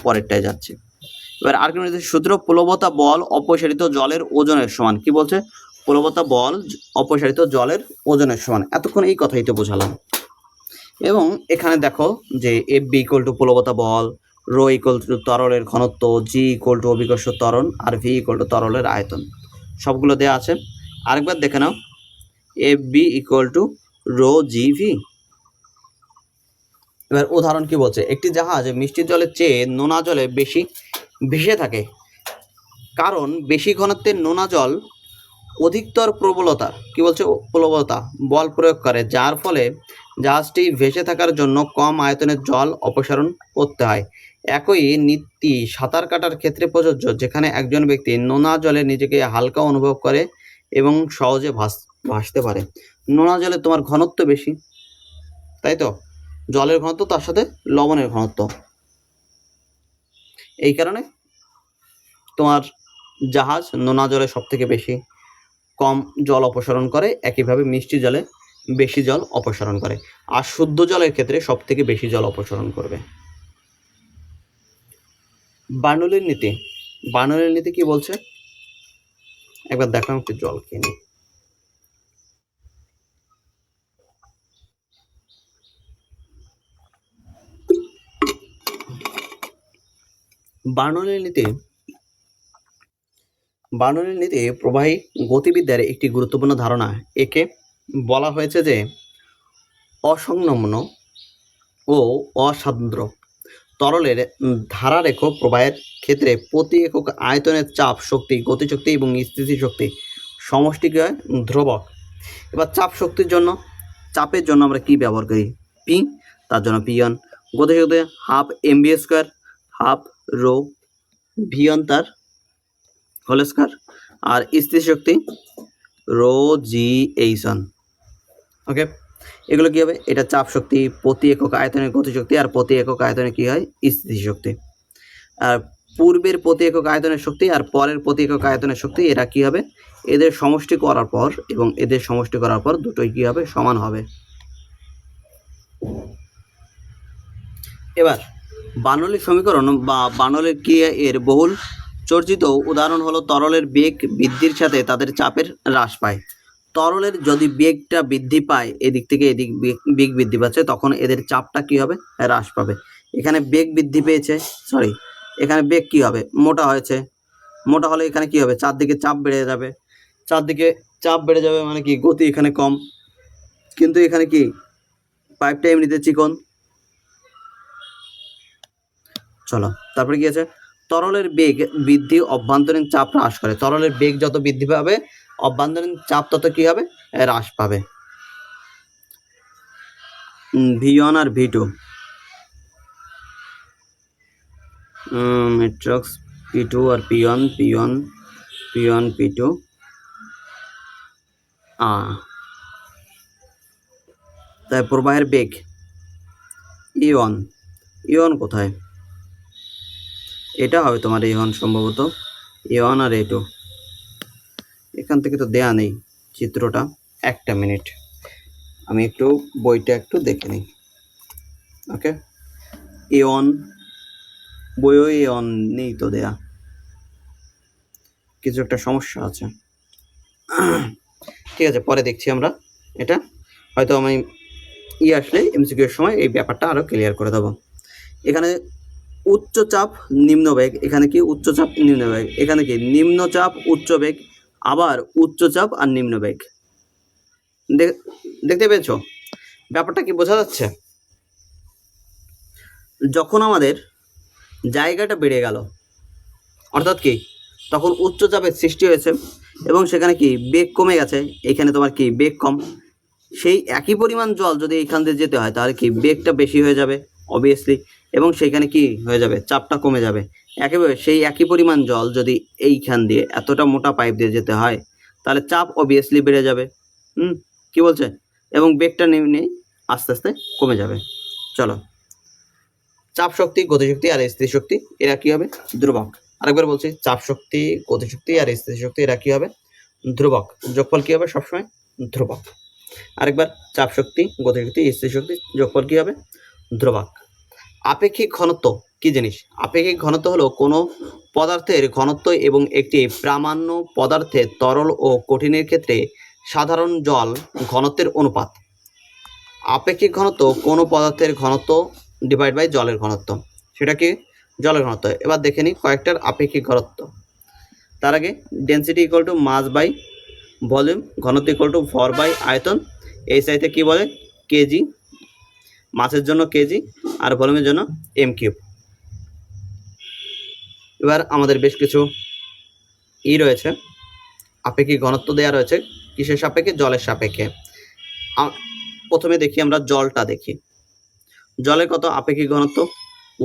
পরেরটায় যাচ্ছে। এবার আর্কিমিডিসের সূত্র, প্লবতা বল অপসারিত জলের ওজনের সমান। কি বলছে, প্লবতা বল অপসারিত জলের ওজনের সমান। এতক্ষণ এই কথাই তো বোঝালাম। এবং এখানে দেখো যে FB ইকুয়াল টু প্লবতা বল, রো ইকুয়াল টু তরলের ঘনত্ব, G ইকুয়াল টু অভিকর্ষ ত্বরণ, আর V ইকুয়াল টু তরলের আয়তন, সবগুলো দেওয়া আছে। আরেকবার দেখে নাও, FB equal to rho GV। এবার উদাহরণ কি বলছে, একটি জাহাজ মিষ্টি জলের চেয়ে নোনা জলে বেশি ভেসে থাকে, কারণ বেশি ঘনত্বের নোনা জল অধিকতর প্রবলতা, কি বলছে, প্রবলতা বল প্রয়োগ করে, যার ফলে জাহাজটি ভেসে থাকার জন্য কম আয়তনের জল অপসারণ করতে হয়। একই নীতি সাঁতার কাটার ক্ষেত্রে প্রযোজ্য, যেখানে একজন ব্যক্তি নোনা জলে নিজেকে হালকা অনুভব করে এবং সহজে ভাসতে পারে। নোনা জলে তোমার ঘনত্ব বেশি, তাই তো, জলের ঘনত্ব তার সাথে লবণের ঘনত্ব, এই কারণে তোমার জাহাজ নোনা জলে সব থেকে বেশি কম জল অপসারণ করে, একইভাবে মিষ্টি জলে বেশি জল অপসারণ করে, আর শুদ্ধ জলের ক্ষেত্রে সব থেকে বেশি জল অপসারণ করবে। বার্নৌলির নীতি, বার্নৌলির নীতি কি বলছে, একবার দেখাম, একটু জল খেয়ে নিই। বার্নৌলির নীতি, বার্নৌলির নীতি প্রবাহী গতিবিদ্যার একটি গুরুত্বপূর্ণ ধারণা। একে বলা হয়েছে যে অসংলগ্ন ও অসান্দ্র তরলের ধারারেখ প্রবাহের ক্ষেত্রে প্রতি একক আয়তনের চাপ শক্তি, গতিশক্তি এবং স্থিতিশক্তি সমষ্টিকে হয় ধ্রুবক। এবার চাপ শক্তির জন্য, চাপের জন্য আমরা কি ব্যবহার করি, পি, তার জন্য পিয়ন। গতিশক্তি ½ mv², হাফ রো ভিয়ন তার হোল স্কয়ার, আর স্থিতিশক্তি রো জি এইসন। ওকে, এগুলো কী হবে, এটা চাপ শক্তি, প্রতি একক আয়তনের গতিশক্তি, আর প্রতি একক আয়তনে কী হয়, স্থিতিশক্তি। আর পূর্বের প্রতি একক আয়তনের শক্তি আর পরের প্রতি একক আয়তনের শক্তি, এরা কী হবে, এদের সমষ্টি করার পর এবং এদের সমষ্টি করার পর দুটোই কী হবে, সমান হবে। এবার বার্নৌলির সমীকরণ বা বার্নৌলির ক্রিয়া এর বহুল চর্চিত উদাহরণ হলো তরলের বেগ বৃদ্ধির সাথে তাদের চাপের হ্রাস পায়। তরলের যদি বেগটা বৃদ্ধি পায়, এদিক থেকে এদিক বেগ বৃদ্ধি পাচ্ছে, তখন এদের চাপটা কি হবে, হ্রাস পাবে। এখানে বেগ বৃদ্ধি পেয়েছে, সরি, এখানে বেগ কি হবে, মোটা হয়েছে, মোটা হলে এখানে কি হবে, চারদিকে চাপ বেড়ে যাবে, চারদিকে চাপ বেড়ে যাবে মানে কি, গতি এখানে কম, কিন্তু এখানে কি পাইপটা এমনিতে চিকন। চলো তারপরে কি আছে, তরলের বেগ বৃদ্ধি অভ্যন্তরীণ চাপ হ্রাস করে। তরলের বেগ যত বৃদ্ধি পাবে, অভ্যন্তরীণ চাপ তত কি হবে, হ্রাস পাবে। V1 আর V2, ম্যাট্রিক্স P2 আর P1, P1 P1 P2, তাই প্রবাহের বেগ E1, E1 কোথায়, এটা হবে তোমার E1 সম্ভবত, E1 আর E2, এখান থেকে তো দেয়া নেই চিত্রটা, একটা মিনিট আমি একটু বইটা একটু দেখে নিই। ওকে, E1 বইও E1 নেই তো দেয়া, কিছু একটা সমস্যা আছে। ঠিক আছে, পরে দেখছি আমরা। এটা হয়তো আমি আসলে এমসিকিউ এর সময় এই ব্যাপারটা আরও ক্লিয়ার করে দেবো। এখানে উচ্চচাপ নিম্নবেগ, এখানে কি উচ্চচাপ নিম্নবেগ, এখানে কি নিম্নচাপ উচ্চবেগ, আবার উচ্চচাপ আর নিম্নবেগ। দেখতে পেয়েছো ব্যাপারটা কি বোঝা যাচ্ছে? যখন আমাদের জায়গাটা বেড়ে গেল, অর্থাৎ কি তখন উচ্চচাপের সৃষ্টি হয়েছে এবং সেখানে কি বেগ কমে গেছে, এখানে তোমার কি বেগ কম, সেই একই পরিমাণ জল যদি এইখান দিয়ে যেতে হয় তাহলে কি বেগটা বেশি হয়ে যাবে অবভিয়াসলি, এবং সেইখানে কি হয়ে যাবে, চাপটা কমে যাবে। একেবারে সেই একই পরিমাণ জল যদি এইখান দিয়ে এতটা মোটা পাইপ দিয়ে যেতে হয় তাহলে চাপ অবভিয়াসলি বেড়ে যাবে। কি বলছে, এবং বেগটা নেমে আস্তে আস্তে কমে যাবে। চলো, চাপ শক্তি, গতিশক্তি আর স্থিতিশক্তি এরা কি হবে, ধ্রুবক। আরেকবার বলছি, চাপ শক্তি, গতিশক্তি আর স্থিতিশক্তি এরা কি হবে, ধ্রুবক। যোগফল কি হবে, সবসময় ধ্রুবক। আরেকবার, চাপ শক্তি, গতিশক্তি, স্থিতিশক্তি যোগফল কি হবে, ধ্রুবক। আপেক্ষিক ঘনত্ব কি জিনিস? আপেক্ষিক ঘনত্ব হলো কোনো পদার্থের ঘনত্ব এবং একটি প্রামাণ্য পদার্থের তরল ও কঠিনের ক্ষেত্রে সাধারণ জল ঘনত্বের অনুপাত। আপেক্ষিক ঘনত্ব কোনো পদার্থের ঘনত্ব ডিভাইড বাই জলের ঘনত্ব, সেটা কি জলের ঘনত্ব। এবার দেখে নিই কয়েকটার আপেক্ষিক ঘনত্ব। তার আগে density equal to mass by volume, ঘনত্ব ইকুয়াল টু ভর বাই আয়তন। এই সাইতে কি বলে, কেজি, মাসের জন্য কেজি আর ভলিউমের জন্য এম কিউব। এবার আমাদের বেশ কিছু রয়েছে, আপেক্ষিক ঘনত্ব দেওয়া রয়েছে কিসের সাপেক্ষে, জলের সাপেক্ষে। প্রথমে দেখি আমরা জলটা দেখি, জলের কত আপেক্ষিক ঘনত্ব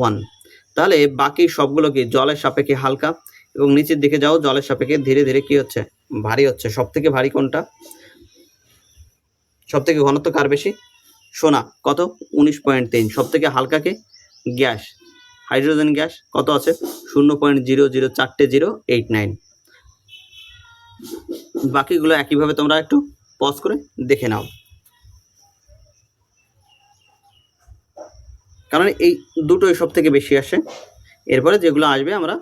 1। তাহলে বাকি সবগুলো কি জলের সাপেক্ষে হালকা, এবং নিচের দিকে যাও জলের সাপেক্ষে ধীরে ধীরে কি হচ্ছে, ভারী হচ্ছে। সব থেকে ভারী কোনটা, সব থেকে ঘনত্ব কার বেশি, সোনা, কত 19.3। সব থেকে হালকাকে গ্যাস, হাইড্রোজেন গ্যাস কত আছে 0.00489। বাকিগুলো একইভাবে তোমরা একটু পজ করে দেখে নাও, কারণ এই দুটোই সব থেকে বেশি আসে। এরপরে যেগুলো আসবে আমরা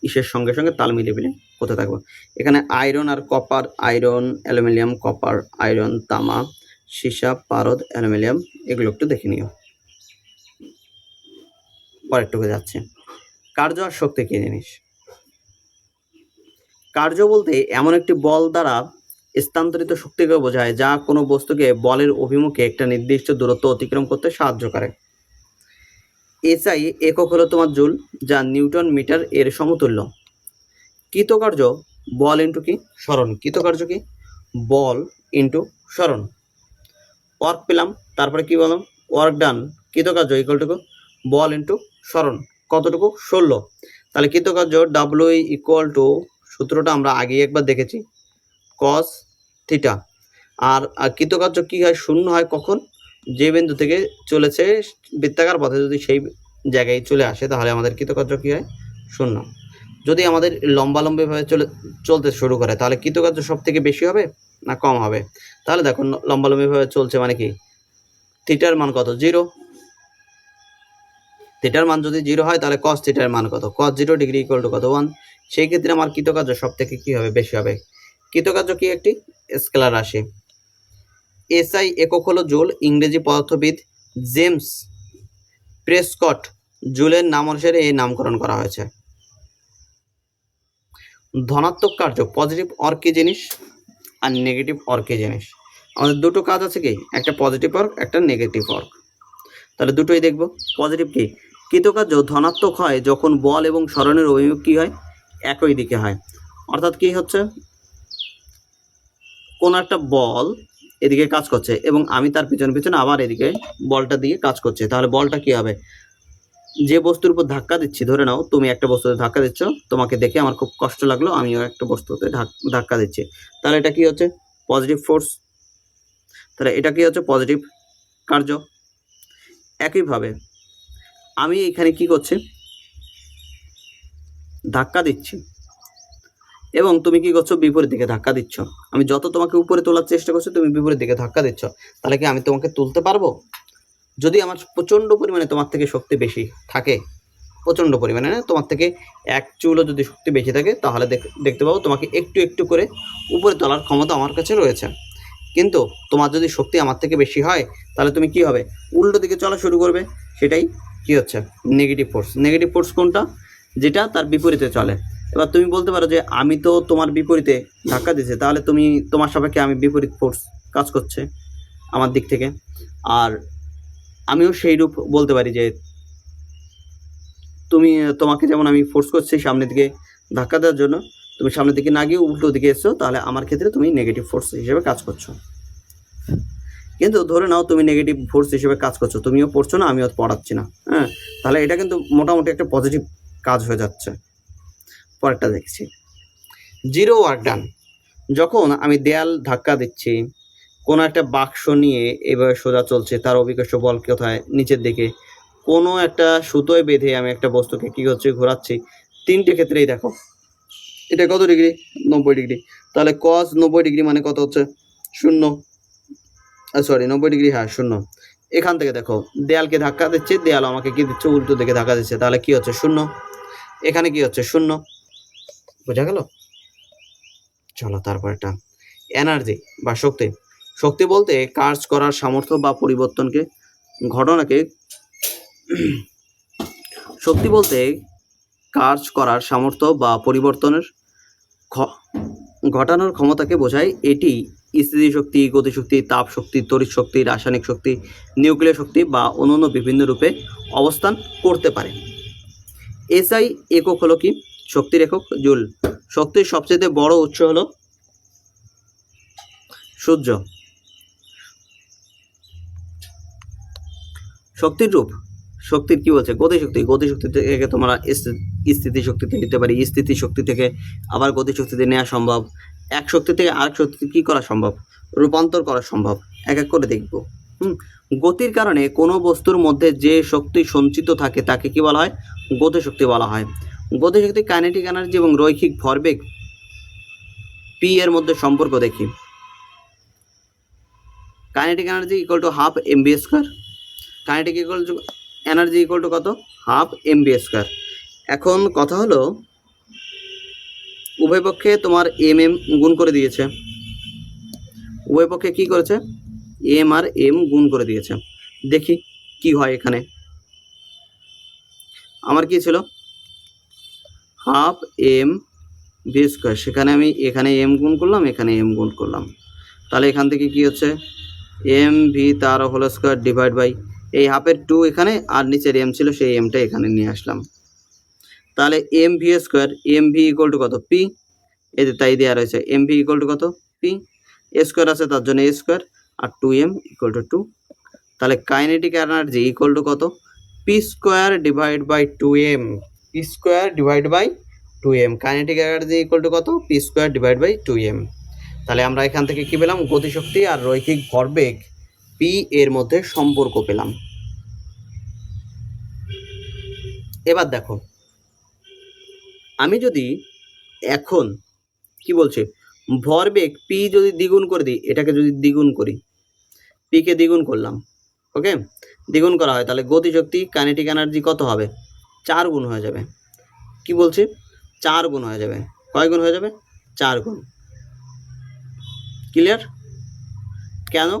ইসের সঙ্গে সঙ্গে তাল মিলিয়ে মিলিয়ে করতে থাকবো। এখানে আয়রন আর copper, iron, aluminium, copper, iron, তামা, সীসা, পারদ, অ্যালুমিনিয়াম, এগুলো একটু দেখে নিও। পরেরটুকু যাচ্ছে, কার্য আর শক্তি কি জিনিস? কার্য বলতে এমন একটি বল দ্বারা স্থানান্তরিত শক্তিকে বোঝায় যা কোনো বস্তুকে বলের অভিমুখে একটা নির্দিষ্ট দূরত্ব অতিক্রম করতে সাহায্য করে। এসআই একক হলো তোমার জুল, যা নিউটন মিটার এর সমতুল্য। কৃতকার্য বল ইন্টু কি, সরণ। কৃতকার্য কি, বল ইন্টু সরণ। ওয়ার্ক পেলাম, তারপরে কি বললাম, ওয়ার্ক ডান। কৃতকার্য ইকুয়াল টু বল ইন্টু সরণ, কতটুকু 16। তাহলে কৃতকার্য ডাব্লিউ ইকুয়াল টু, সূত্রটা আমরা আগেই একবার দেখেছি, কস থিটা। আর কৃতকার্য কি হয়, শূন্য হয় কখন, যে বিন্দু থেকে চলেছে বৃত্তাকার পথে যদি সেই জায়গায় চলে আসে তাহলে আমাদের কৃতকার্য কি হয়, শূন্য। যদি আমাদের লম্বালম্বিভাবে চলতে শুরু করে তাহলে কৃতকার্য সব থেকে বেশি হবে না কম হবে? তাহলে দেখো লম্বালম্বিভাবে চলছে মানে কি, থিটার মান কত, 0। থিটার মান যদি 0 হয় তাহলে কস থিটার মান কত, কস 0 ডিগ্রি ইকুয়াল টু কত, 1। সেই ক্ষেত্রে আমার কৃতকার্য সব থেকে কি হবে, বেশি হবে। কৃতকার্য কি একটি স্কেলার রাশি। এসআই একক হলো জুল। ইংরেজি পদার্থবিদ জেমস প্রেসকট জুলের নাম অনুসারে এই নামকরণ করা হয়েছে। ধনাত্মক কার্য, পজিটিভ অর্ক কি জিনিস আর নেগেটিভ অর্ক কি জিনিস? আমাদের দুটো কাজ আছে কি, একটা পজিটিভ অর্ক, একটা নেগেটিভ অর্ক। তাহলে দুটোই দেখব। পজিটিভ কি, কৃতকার্য ধনাত্মক হয় যখন বল এবং সরণের অভিমুখ কি হয়, একই দিকে হয়। অর্থাৎ কি হচ্ছে, কোন একটা বল এদিকে কাজ করছে এবং আমি তার পিছনে পিছনে আবার এদিকে বলটা দিয়ে কাজ করছে, তাহলে বলটা কি হবে, যে বস্তুর উপর ধাক্কা দিচ্ছি, ধরে নাও তুমি একটা বস্তুতে ধাক্কা দিচ্ছ, তোমাকে দেখে আমার খুব কষ্ট লাগলো, আমিও একটা বস্তুতে ধাক্কা দিচ্ছি, তাহলে এটা কি হচ্ছে, পজিটিভ ফোর্স। তাহলে এটা কি হচ্ছে, পজিটিভ কার্য। একইভাবে আমি এখানে কি করছি, ধাক্কা দিচ্ছি এবং তুমি কি করছো, বিপরীত দিকে ধাক্কা দিচ্ছ। আমি যত তোমাকে উপরে তোলার চেষ্টা করছি তুমি বিপরীত দিকে ধাক্কা দিচ্ছ, তাহলে কি আমি তোমাকে তুলতে পারবো? যদি আমার প্রচণ্ড পরিমাণে তোমার থেকে শক্তি বেশি থাকে, প্রচণ্ড পরিমাণে না, তোমার থেকে এক চুলও যদি শক্তি বেশি থাকে, তাহলে দেখতে পাবো তোমাকে একটু একটু করে উপরে তোলার ক্ষমতা আমার কাছে রয়েছে। কিন্তু তোমার যদি শক্তি আমার থেকে বেশি হয় তাহলে তুমি কি হবে, উল্টো দিকে চলা শুরু করবে। সেটাই কি হচ্ছে নেগেটিভ ফোর্স। নেগেটিভ ফোর্স কোনটা, যেটা তার বিপরীতে চলে। এবার তুমি বলতে পারো যে আমি তো তোমার বিপরীতে ধাক্কা দিয়েছি, তাহলে তুমি তোমার সাপেক্ষে আমি বিপরীত ফোর্স কাজ করছে আমার দিক থেকে। আর আমিও সেই রূপ বলতে পারি যে তোমাকে যেমন আমি ফোর্স করছি সামনের দিকে ধাক্কা দেওয়ার জন্য, তুমি সামনের দিকে না গিয়ে উল্টো দিকে এসছো, তাহলে আমার ক্ষেত্রে তুমি নেগেটিভ ফোর্স হিসেবে কাজ করছো। কিন্তু ধরে নাও তুমি নেগেটিভ ফোর্স হিসেবে কাজ করছো, তুমিও পড়ছো না আমিও পড়াচ্ছি না, হ্যাঁ, তাহলে এটা কিন্তু মোটামুটি একটা পজিটিভ কাজ হয়ে যাচ্ছে। পরেরটা দেখছি, জিরো ওয়ার্ক ডান। যখন আমি দেয়াল ধাক্কা দিচ্ছি, কোনো একটা বাক্স নিয়ে এভাবে সোজা চলছে, তার অভিকর্ষ বল কোথায়, নিচের দিকে। কোনো একটা সুতোয় বেঁধে আমি একটা বস্তুকে কী হচ্ছে ঘোরাচ্ছি, তিনটে ক্ষেত্রেই দেখো এটা কত ডিগ্রি, 90 ডিগ্রি। তাহলে cos 90 ডিগ্রি মানে কত হচ্ছে, 0। 90 ডিগ্রি, হ্যাঁ 0। এখান থেকে দেখো দেয়ালকে ধাক্কা দিচ্ছে, দেয়াল আমাকে কি দিচ্ছে, উল্টো দিকে ধাক্কা দিচ্ছে, তাহলে কি হচ্ছে 0। এখানে কি হচ্ছে 0, বোঝা গেল? চলো তারপরটা, এনার্জি বা শক্তি। শক্তি বলতে কাজ করার সামর্থ্য বা পরিবর্তনকে ঘটনাকে শক্তি বলতে কাজ করার সামর্থ্য বা পরিবর্তনের ঘটানোর ক্ষমতাকে বোঝায়। এটি স্থিতিশক্তি, গতিশক্তি, তাপ শক্তি, তড়িৎ শক্তি, রাসায়নিক শক্তি, নিউক্লিয় শক্তি বা অন্যান্য বিভিন্ন রূপে অবস্থান করতে পারে। এসআই একক হলো কি, শক্তির একক জুল। শক্তির সবচেয়ে বড় উৎস হলো সূর্য। শক্তির রূপ, শক্তির কি বলছে, গতিশক্তি। গতিশক্তি থেকে তোমরা স্থিতিশক্তিতে নিতে পারি, স্থিতিশক্তি থেকে আবার গতিশক্তিতে নেওয়া সম্ভব। এক শক্তি থেকে আরেক শক্তিতে কী করা সম্ভব, রূপান্তর করা সম্ভব। এক এক করে দেখব। গতির কারণে কোনো বস্তুর মধ্যে যে শক্তি সঞ্চিত থাকে তাকে কি বলা হয়, গতিশক্তি বলা হয়। গতিশক্তি, কাইনেটিক এনার্জি এবং রৈখিক ভরবেগ পি এর মধ্যে সম্পর্ক দেখি। Kinetic energy equal to half MB square, kinetic equal to energy equal to কত, হাফ এমবি স্কোয়ার। এখন কথা হলো উভয় পক্ষে তোমার এম গুণ করে দিয়েছে, উভয় পক্ষে কী করেছে, এম আর এম গুণ করে দিয়েছে। দেখি কি হয় এখানে। আমার কি ছিল, হাফ এম ভি স্কোয়ার, সেখানে আমি এখানে এম গুণ করলাম, এখানে এম গুণ করলাম, তাহলে এখান থেকে কি হচ্ছে এম ভি তার হোল স্কোয়ার ডিভাইড বাই এই হাফের 2 এখানে, আর নিচের এম ছিল সেই এমটা এখানে নিয়ে আসলাম। তাহলে M V square, M V equal to কত, পি। এতে তাই দেওয়া রয়েছে এম ভি ইকুয়াল টু কত, পি। এ স্কোয়ার আছে তার জন্য এ স্কোয়ার, আর 2m ইকুয়াল টু 2। তাহলে কাইনেটিক এনার্জি ইকুয়াল টু কত, P square divide by 2m, P square divide by 2m। Kinetic energy equal to কত, P square divide by 2m। তাহলে আমরা এখান থেকে কি পেলাম, গতিশক্তি আর রৈখিক ভরবেগ পি এর মধ্যে সম্পর্ক পেলাম। এবার দেখো আমি যদি এখন কি বলছে, ভরবেগ পি যদি দ্বিগুণ করে দিই, এটাকে যদি দ্বিগুণ করি, পিকে দ্বিগুণ করলাম, ওকে, দ্বিগুণ করা হয়, তাহলে গতিশক্তি কাইনেটিক এনার্জি কত হবে, 4 গুণ হয়ে যাবে। কি বলছি, 4 গুণ হয়ে যাবে। কয় গুণ হয়ে যাবে, 4 গুণ। ক্লিয়ার? কেন,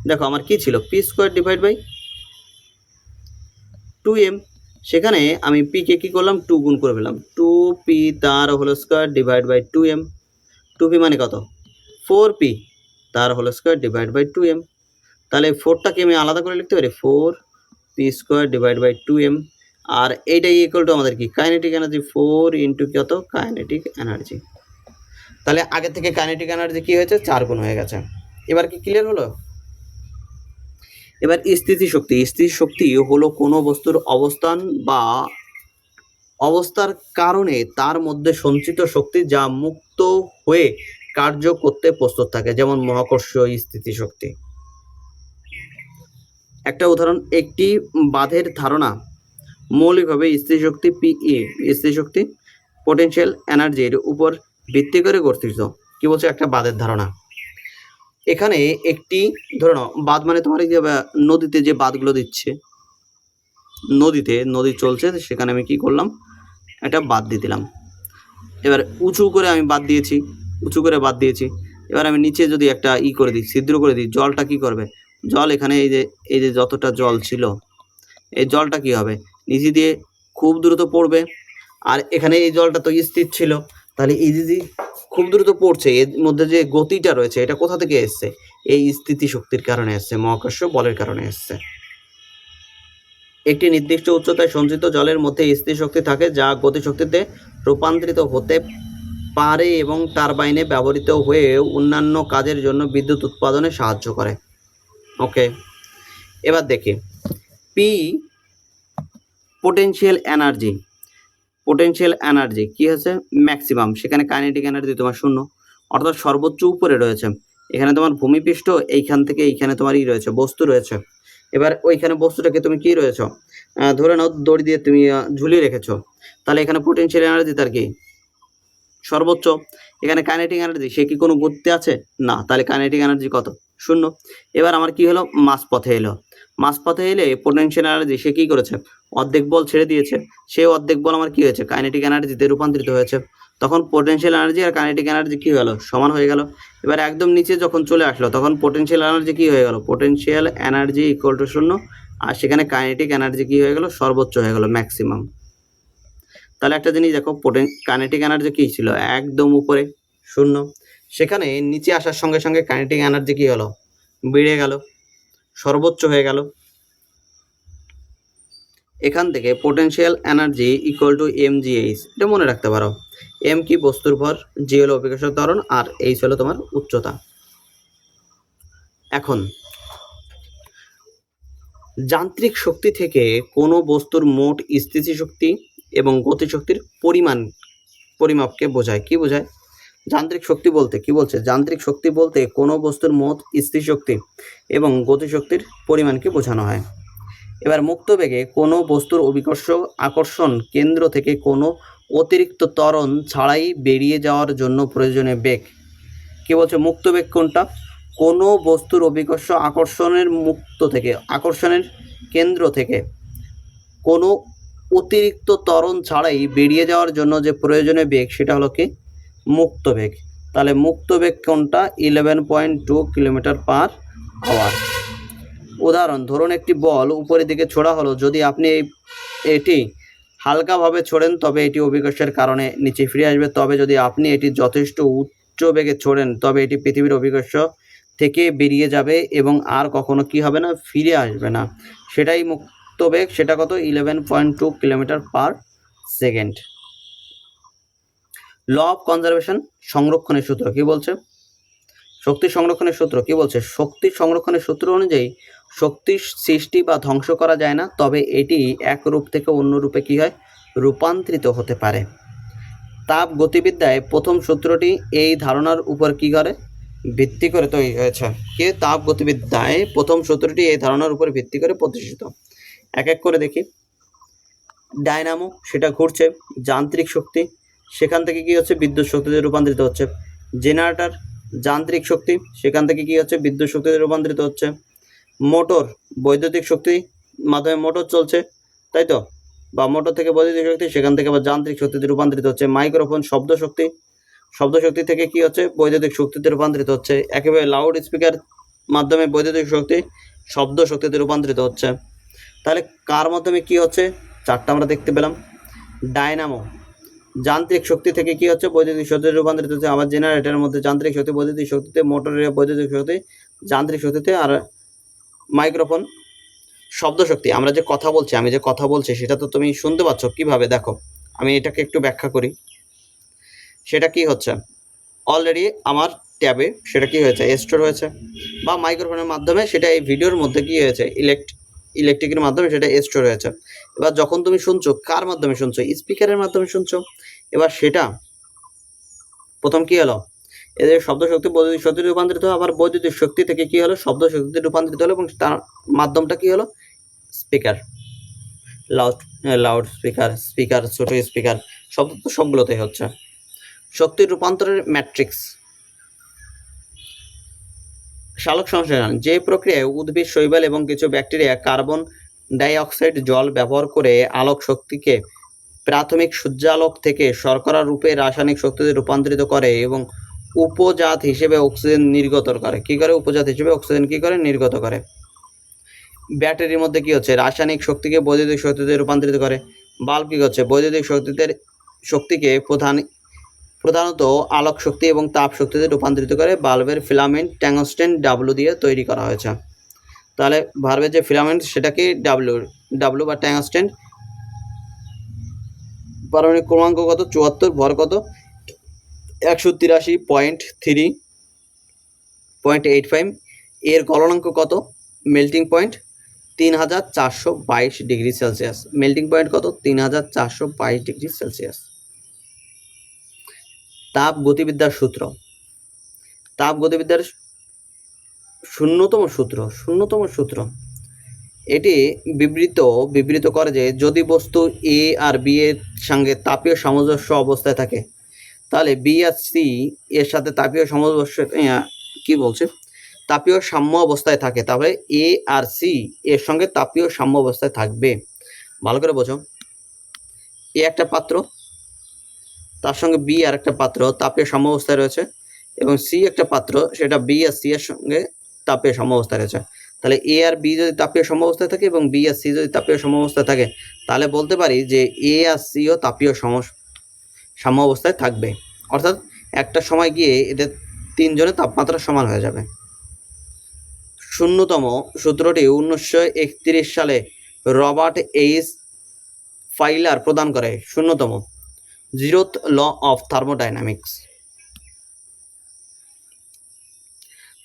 দেখো আমার কি ছিল, P square divide by 2m, সেখানে আমি পিকে কি করলাম, 2 গুণ করে ফেললাম, 2p তার whole square divide by 2m। 2p মানে কত, 4p তার whole square divide by 2m। তাহলে 4টাকে আমি আলাদা করে লিখতে পারি, 4p square divide by 2m। আর এইটাই ইকুয়াল টু আমাদের কি, কাইনেটিক এনার্জি, 4 ইন্টু কত, কাইনেটিক এনার্জি। তাহলে আগে থেকে কাইনেটিক এনার্জি কি হয়েছে, 4 গুণ হয়ে গেছে। এবার কি ক্লিয়ার হলো? এবার স্থিতিশক্তি। স্থিতিশক্তি হলো কোনো বস্তুর অবস্থান বা অবস্থার কারণে তার মধ্যে সঞ্চিত শক্তি যা মুক্ত হয়ে কার্য করতে প্রস্তুত থাকে, যেমন মহাকর্ষীয় স্থিতিশক্তি। একটা উদাহরণ, একটি বাঁধের ধারণা মৌলিকভাবে স্থিতিশক্তি পিই, স্থিতিশক্তি পোটেনশিয়াল এনার্জির উপর ভিত্তি করে গঠিত। কি বলছে, একটা বাঁধের ধারণা। এখানে একটি ধরে নাও বাঁধ মানে তোমার এই যে নদীতে যে বাঁধগুলো দিচ্ছে, নদী চলছে, সেখানে আমি কি করলাম, একটা বাঁধ দিয়ে দিলাম। এবার উঁচু করে আমি বাঁধ দিয়েছি, উঁচু করে বাঁধ দিয়েছি। এবার আমি নিচে যদি একটা করে দিই, ছিদ্র করে দিই, জলটা কি করবে? জল এখানে এই যে যতটা জল ছিল, এই জলটা কি হবে? নিচে দিয়ে খুব দ্রুত পড়বে। আর এখানে এই জলটা তো স্থির ছিল, তাহলে এই যে খুব দ্রুত পড়ছে, এর মধ্যে যে গতিটা রয়েছে এটা কোথা থেকে এসছে? এই স্থিতি শক্তির কারণে এসছে, মহাকর্ষ বলের কারণে এসছে। একটি নির্দিষ্ট উচ্চতায় সঞ্চিত জলের মধ্যে স্থির শক্তি থাকে যা গতিশক্তিতে রূপান্তরিত হতে পারে এবং টারবাইনে ব্যবহৃত হয়ে অন্যান্য কাজের জন্য বিদ্যুৎ উৎপাদনে সাহায্য করে। ওকে, এবার দেখি P potential energy. Potential energy কি হচ্ছে? ম্যাক্সিমাম। সেখানে কাইনেটিক এনার্জি তোমার 0, অর্থাৎ সর্বোচ্চ উপরে রয়েছে। এখানে তোমার ভূমিপৃষ্ঠ, এইখান থেকে এইখানে তোমার রয়েছে, বস্তু রয়েছে। এবার ওইখানে বস্তুটাকে তুমি কি রয়েছ, ধরে নাও দড়ি দিয়ে তুমি ঝুলিয়ে রেখেছো, তাহলে এখানে পোটেনশিয়াল এনার্জি তার কি সর্বোচ্চ। এখানে কাইনেটিক এনার্জি, সে কি কোনো গতিতে আছে? না, তাহলে কাইনেটিক এনার্জি কত? 0। এবার আমার কি হলো? মাঝপথে এলো। মাঝপথে এলে পোটেনশিয়াল এনার্জি সে কি করেছে? অর্ধেক বল ছেড়ে দিয়েছে। সেই অর্ধেক বল আমার কি হয়েছে? কাইনেটিক এনার্জিতে রূপান্তরিত হয়েছে। তখন পোটেনশিয়াল এনার্জি আর কাইনেটিক এনার্জি কি হলো? সমান হয়ে গেল। এবার একদম নিচে যখন চলে আসলো তখন পোটেনশিয়াল এনার্জি কি হয়ে গেল? পোটেনশিয়াল এনার্জি ইকুয়াল টু 0, আর সেখানে কাইনেটিক এনার্জি কি হয়ে গেল? সর্বোচ্চ হয়ে গেল, ম্যাক্সিমাম। তাহলে একটা জিনিস দেখো, কাইনেটিক এনার্জি কি ছিল? একদম উপরে 0, সেখানে নিচে আসার সঙ্গে সঙ্গে কাইনেটিক এনার্জি কি হলো? বেড়ে গেল, সর্বোচ্চ হয়ে গেল। এখান থেকে potential energy equal two mgh, এটা মনে রাখতে পারো। m কি? বস্তুর ভর, g হলো অভিকর্ষের ত্বরণ, আর h হলো তোমার উচ্চতা। এখন যান্ত্রিক শক্তি থেকে কোনো বস্তুর মোট স্থিতিশক্তি এবং গতিশক্তির পরিমাপকে বোঝায়। কি বোঝায়? যান্ত্রিক শক্তি বলতে কি বলছে? যান্ত্রিক শক্তি বলতে কোনো বস্তুর মোট স্থিতিশক্তি এবং গতিশক্তির পরিমাণকে বোঝানো হয়। এবার মুক্ত বেগে কোনো বস্তুর অভিকর্ষ আকর্ষণ কেন্দ্র থেকে কোনো অতিরিক্ত ত্বরণ ছাড়াই বেরিয়ে যাওয়ার জন্য প্রয়োজনীয় বেগ। কি বলছে? মুক্ত বেগ কোনটা? কোনো বস্তুর অভিকর্ষ আকর্ষণের কেন্দ্র থেকে কোনো অতিরিক্ত ত্বরণ ছাড়াই বেরিয়ে যাওয়ার জন্য যে প্রয়োজনীয় বেগ, সেটা হলো কি? মুক্ত বেগ। তাহলে মুক্ত বেগ কোনটা? 11.2 কিলোমিটার/আওয়ার। উদাহরণ, ধরুন একটি বল উপরের দিকে ছোড়া হলো। যদি আপনি এটি হালকাভাবে ছোড়েন তবে এটি অভিকর্ষের কারণে নিচে ফিরে আসবে, তবে যদি আপনি এটি যথেষ্ট উচ্চ বেগে ছোড়েন তবে এটি পৃথিবীর অভিকর্ষ থেকে বেরিয়ে যাবে এবং আর কখনো কি হবে না? ফিরে আসবে না। সেটাই মুক্ত বেগ। সেটা কত? 11.2 কিলোমিটার/সেকেন্ড। ল অফ কনজারভেশন, সংরক্ষণের সূত্র কি বলছে? শক্তি সংরক্ষণের সূত্র কি বলছে? শক্তি সংরক্ষণের সূত্র অনুযায়ী শক্তির সৃষ্টি বা ধ্বংস করা যায় না, তবে এটি এক রূপ থেকে অন্য রূপে কি হয়? রূপান্তরিত হতে পারে। তাপ গতিবিদ্যায় প্রথম সূত্রটি এই ধারণার উপর কি করে? ভিত্তি করে তৈরি হয়েছে। কি? তাপ গতিবিদ্যায় প্রথম সূত্রটি এই ধারণার উপর ভিত্তি করে প্রতিষ্ঠিত। এক এক করে দেখি। ডায়নামো, সেটা ঘুরছে, যান্ত্রিক শক্তি, সেখান থেকে কি হচ্ছে? বিদ্যুৎ শক্তিতে রূপান্তরিত হচ্ছে। জেনারেটর, যান্ত্রিক শক্তি, সেখান থেকে কি হচ্ছে? বিদ্যুৎ শক্তিতে রূপান্তরিত হচ্ছে। মোটর, বৈদ্যুতিক শক্তি মাধ্যমে মোটর চলছে, তাই তো? বা মোটর থেকে বৈদ্যুতিক শক্তি, সেখান থেকে আবার যান্ত্রিক শক্তিতে রূপান্তরিত হচ্ছে। মাইক্রোফোন, শব্দ শক্তি থেকে কি হচ্ছে? বৈদ্যুতিক শক্তিতে রূপান্তরিত হচ্ছে। একেবারে লাউড স্পিকার মাধ্যমে বৈদ্যুতিক শক্তি শব্দ শক্তিতে রূপান্তরিত হচ্ছে। তাহলে কার মাধ্যমে কি হচ্ছে? চারটা আমরা দেখতে পেলাম। ডায়নামো, যান্ত্রিক শক্তি থেকে কি হচ্ছে? বৈদ্যুতিক শক্তিতে রূপান্তরিত হচ্ছে। আবার জেনারেটরের মধ্যে যান্ত্রিক শক্তি বৈদ্যুতিক শক্তিতে, মোটরের বৈদ্যুতিক শক্তি যান্ত্রিক শক্তিতে, আর মাইক্রোফোন শব্দ শক্তি। আমি যে কথা বলছি সেটা তো তুমি শুনতে পাচ্ছ। কিভাবে? দেখো, আমি এটাকে একটু ব্যাখ্যা করি। সেটা কি হচ্ছে? অলরেডি আমার ট্যাবে সেটা কি হয়েছে? স্টোর হয়েছে, বা মাইক্রোফোনের মাধ্যমে সেটা এই ভিডিওর মধ্যে কি হয়েছে? ইলেকট্রিকের মাধ্যমে সেটা স্টোর হয়েছে। এবার যখন তুমি শুনছো, কার মাধ্যমে শুনছো? স্পিকারের মাধ্যমে শুনছো। এবার সেটা প্রথম কি হলো? এদের শব্দ শক্তি বৈদ্যুতিক শক্তিতে রূপান্তরিত, আবার বৈদ্যুতিক শক্তি থেকে কি হলো? শব্দ শক্তিতে রূপান্তরিত হলো, এবং তার মাধ্যমটা কি হলো? স্পিকার, লাউড স্পিকার, ছোট স্পিকার, শব্দ তো সবগুলোতেই হচ্ছে। শক্তির রূপান্তরের ম্যাট্রিক্স। সালোক সংশ্লেষণ, যে প্রক্রিয়ায় উদ্ভিদ, শৈবাল এবং কিছু ব্যাকটেরিয়া কার্বন ডাই অক্সাইড জল ব্যবহার করে আলোক শক্তিকে প্রাথমিক সূর্যালোক থেকে শর্করা রূপে রাসায়নিক শক্তিতে রূপান্তরিত করে এবং উপজাত হিসেবে অক্সিজেন নির্গত করে। কি করে? উপজাত হিসেবে অক্সিজেন কি করে? নির্গত করে। ব্যাটারির মধ্যে কি হচ্ছে? রাসায়নিক শক্তিকে বৈদ্যুতিক শক্তিতে রূপান্তরিত করে। বাল্ব কি করছে? বৈদ্যুতিক শক্তিকে প্রধানত আলোক শক্তি এবং তাপ শক্তিতে রূপান্তরিত করে। বাল্বের ফিলামেন্ট ট্যাংস্টেন ডাব্লু দিয়ে তৈরি করা হয়েছে। তাহলে ভার্বের যে ফিলামেন্ট সেটা কি? ডাব্লু বা ট্যাংস্টেন। পারমাণবিক ক্রমাঙ্ক কত? 74। ভর কত? 183.3.85। এর গলনাঙ্ক কত? Melting point 3422 degree Celsius. Melting point কত? 3422 ডিগ্রি সেলসিয়াস। তাপ গতিবিদ্যার সূত্র। তাপ গতিবিদ্যার শূন্যতম সূত্র এটি বিবৃত করে যে যদি বস্তু এ আর বি এর সঙ্গে তাপীয় সামঞ্জস্য অবস্থায় থাকে, তাহলে বি আর সি এর সাথে তাপীয় সামঞ্জস্য কি বলছে? তাপীয় সাম্য অবস্থায় থাকে, তাহলে এ আর সি এর সঙ্গে তাপীয় সাম্য অবস্থায় থাকবে। ভালো করে বোঝো। এ একটা পাত্র, তার সঙ্গে বি আর একটা পাত্র তাপীয় সাম্য অবস্থায় রয়েছে, এবং সি একটা পাত্র, সেটা বি আর সি এর সঙ্গে তাপীয় সাম্য অবস্থায় রয়েছে। তাহলে এ আর বি যদি তাপীয় সাম্যাবস্থায় থাকে এবং বি আর সি যদি তাপীয় সাম্যাবস্থায় থাকে, তাহলে বলতে পারি যে এ আর সিও তাপীয় সাম্যাবস্থায় থাকবে। অর্থাৎ একটা সময় গিয়ে এদের তিনজনের তাপমাত্রা সমান হয়ে যাবে। শূন্যতম সূত্রটি 1931 সালে রবার্ট এইচ ফাইলার প্রদান করে। শূন্যতম, 0th ল অফ থার্মোডাইনামিক্স।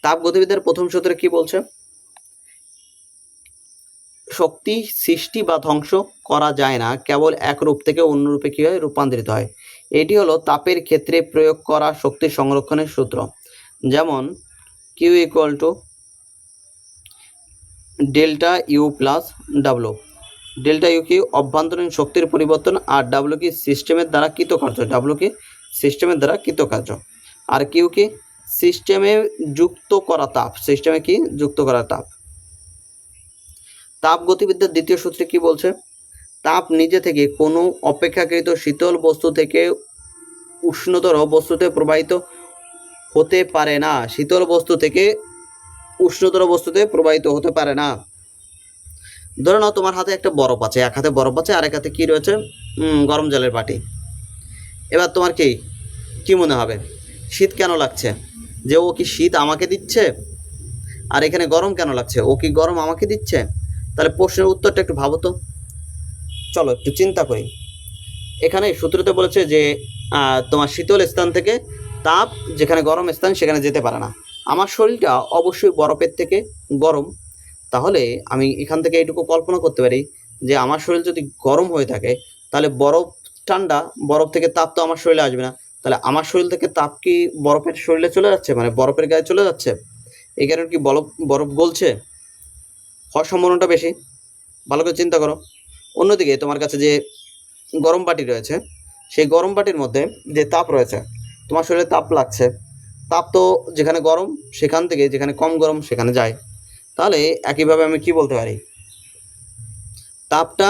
তাপ গতিবিদ্যার প্রথম সূত্রে কি বলছে? শক্তি সৃষ্টি বা ধ্বংস করা যায় না, কেবল এক রূপ থেকে অন্য রূপে কি হয়? রূপান্তরিত হয়। এটি হলো তাপের ক্ষেত্রে প্রয়োগ করা শক্তি সংরক্ষণের সূত্র। যেমন Q equal to delta U plus W. Delta U কি? অভ্যন্তরীণ শক্তির পরিবর্তন, আর ডাব্লু কি? সিস্টেমের দ্বারা কৃতকার্য। ডাব্লু কি? সিস্টেমের দ্বারা কৃতকার্য। আর কিউ কি? সিস্টেমে যুক্ত করা তাপ। সিস্টেমে কি? যুক্ত করা তাপ। তাপ গতিবিদ্যার দ্বিতীয় সূত্রে কি বলছে? তাপ নিজে থেকে কোনো অপেক্ষাকৃত শীতল বস্তু থেকে উষ্ণতর বস্তুতে প্রবাহিত হতে পারে না। শীতল বস্তু থেকে উষ্ণতর বস্তুতে প্রবাহিত হতে পারে না। ধরে নাও তোমার হাতে একটা বরফ আছে, এক হাতে বরফ আছে, আরেক হাতে কি রয়েছে? গরম জলের বাটি। এবার তোমার কি মনে হবে? শীত কেন লাগছে? যে ও কি শীত আমাকে দিচ্ছে? আর এখানে গরম কেন লাগছে? ও কি গরম আমাকে দিচ্ছে? তাহলে প্রশ্নের উত্তরটা একটু ভাবো তো। চলো একটু চিন্তা করি। এখানে সূত্রতে বলেছে যে তোমার শীতল স্থান থেকে তাপ যেখানে গরম স্থান সেখানে যেতে পারে না। আমার শরীরটা অবশ্যই বরফের থেকে গরম। তাহলে আমি এখান থেকে এইটুকু কল্পনা করতে পারি যে আমার শরীর যদি গরম হয়ে থাকে, তাহলে বরফ ঠান্ডা, বরফ থেকে তাপ তো আমার শরীরে আসবে না। তাহলে আমার শরীর থেকে তাপ কি বরফের শরীরে চলে যাচ্ছে, মানে বরফের গায়ে চলে যাচ্ছে? এই কারণে কি বরফ গলছে? হওয়ার সম্ভাবনাটা বেশি। ভালো করে চিন্তা করো। অন্যদিকে তোমার কাছে যে গরম বাটি রয়েছে, সেই গরম বাটির মধ্যে যে তাপ রয়েছে, তোমার শরীরে তাপ লাগছে। তাপ তো যেখানে গরম সেখান থেকে যেখানে কম গরম সেখানে যায়। তাহলে একইভাবে আমি কি বলতে পারি? তাপটা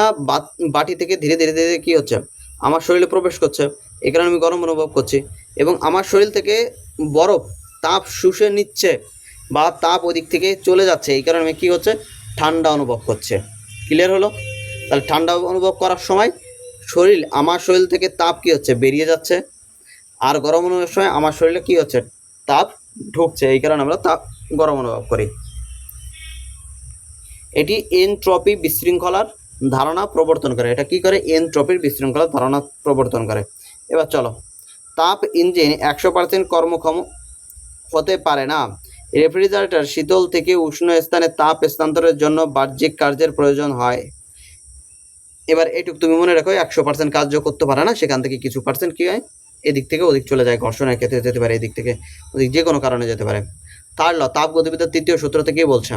বাটি থেকে ধীরে ধীরে ধীরে কি হচ্ছে? আমার শরীরে প্রবেশ করছে, এই কারণে আমি গরম অনুভব করছি। এবং আমার শরীর থেকে বরফ তাপ শুষে নিচ্ছে বা তাপ ওই দিক থেকে চলে যাচ্ছে, এই কারণে আমি কী হচ্ছে? ঠান্ডা অনুভব করছে। ক্লিয়ার হলো? তাহলে ঠান্ডা অনুভব করার সময় আমার শরীর থেকে তাপ কি হচ্ছে? বেরিয়ে যাচ্ছে। আর গরম অনুভবের সময় আমার শরীরে কি হচ্ছে? তাপ ঢুকছে, এই কারণে আমরা তাপ গরম অনুভব করি। এটি এনট্রপি বিশৃঙ্খলার ধারণা প্রবর্তন করে। এটা কি করে? এনট্রপির বিশৃঙ্খলার ধারণা প্রবর্তন করে। এবার চলো, তাপ ইঞ্জিন 100% কর্মক্ষম হতে পারে না। রেফ্রিজারেটর শীতল থেকে উষ্ণ স্থানে তাপ স্থানান্তরের জন্য বাহ্যিক কার্যের প্রয়োজন হয়। এবার এটুকু তুমি মনে রাখো, 100% কার্য করতে পারে না, সেখান থেকে কিছু পার্সেন্ট কী হয়? এদিক থেকে ওদিক চলে যায়, ঘর্ষণের ক্ষেত্রে যেতে পারে, এদিক থেকে ওদিক যে কোনো কারণে যেতে পারে। থার্ড ল, তাপ গতিবিদ্যার তৃতীয় সূত্র থেকে বলছে,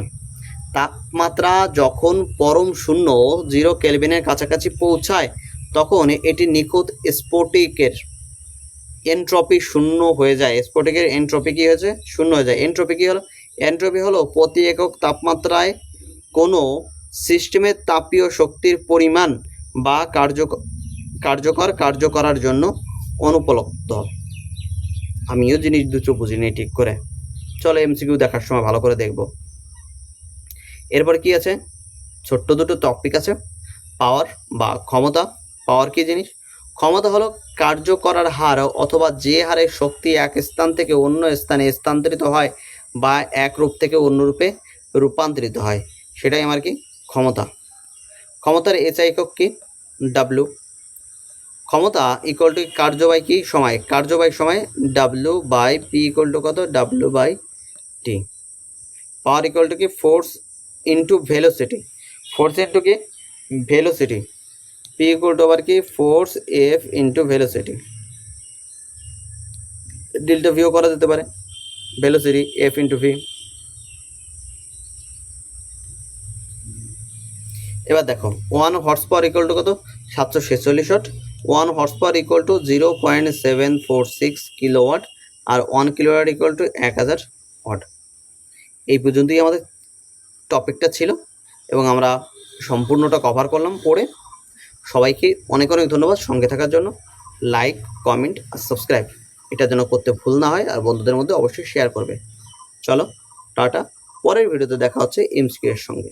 তাপমাত্রা যখন পরম শূন্য 0 কেলভিনের কাছাকাছি পৌঁছায়, তখন এটি নিখুঁত স্ফটিকের এনট্রপি শূন্য হয়ে যায়। স্ফটিকের এনট্রপি কী হয়েছে? শূন্য হয়ে যায়। এনট্রপি কী হলো? এনট্রপি হলো প্রতি একক তাপমাত্রায় কোনো সিস্টেমের তাপীয় শক্তির পরিমাণ বা কার্য করার জন্য অনুপলব্ধ। আমিও জিনিস দুটো বুঝিনি ঠিক করে। চলো এমসিকিউ দেখার সময় ভালো করে দেখব। এরপর কি আছে, ছোট্ট দুটো টপিক আছে। পাওয়ার বা ক্ষমতা। পাওয়ার কি জিনিস? ক্ষমতা হলো কার্য করার হার অথবা যে হারে শক্তি এক স্থান থেকে অন্য স্থানে স্থানান্তরিত হয় বা এক রূপ থেকে অন্য রূপে রূপান্তরিত হয়, সেটাই আমার কি ক্ষমতা। ক্ষমতার এসআই একক কি? ডাব্লু। ক্ষমতা ইকুয়াল টু কার্য বাই কি সময়, কার্য বাই সময় W by P equal to কত? W by T. Power equal to কি force into velocity, force into কি ভেলোসিটি, পি ইকুয়াল টু আবার কি force F into velocity. Delta ভিও করা যেতে পারে, ভেলোসিটি এফ ইন্টু ভি। এবার দেখো 1 হর্স পাওয়ার ইকুয়াল টু কত? 746 watt. 1 horse power equal to 0.746 kilowatt, আর 1 কিলোওয়াট ইকুয়াল টু 1000 ওয়াট। এই পর্যন্তই আমাদের টপিকটা ছিল এবং আমরা সম্পূর্ণটা কভার করলাম পড়ে। সবাইকে অনেক অনেক ধন্যবাদ সঙ্গে থাকার জন্য। লাইক, কমেন্ট আর সাবস্ক্রাইব এটা যেন করতে ভুল না হয়, আর বন্ধুদের মধ্যে অবশ্যই শেয়ার করবে। চলো টাটা, পরের ভিডিওতে দেখা হচ্ছে এমসিকিউ এর সঙ্গে।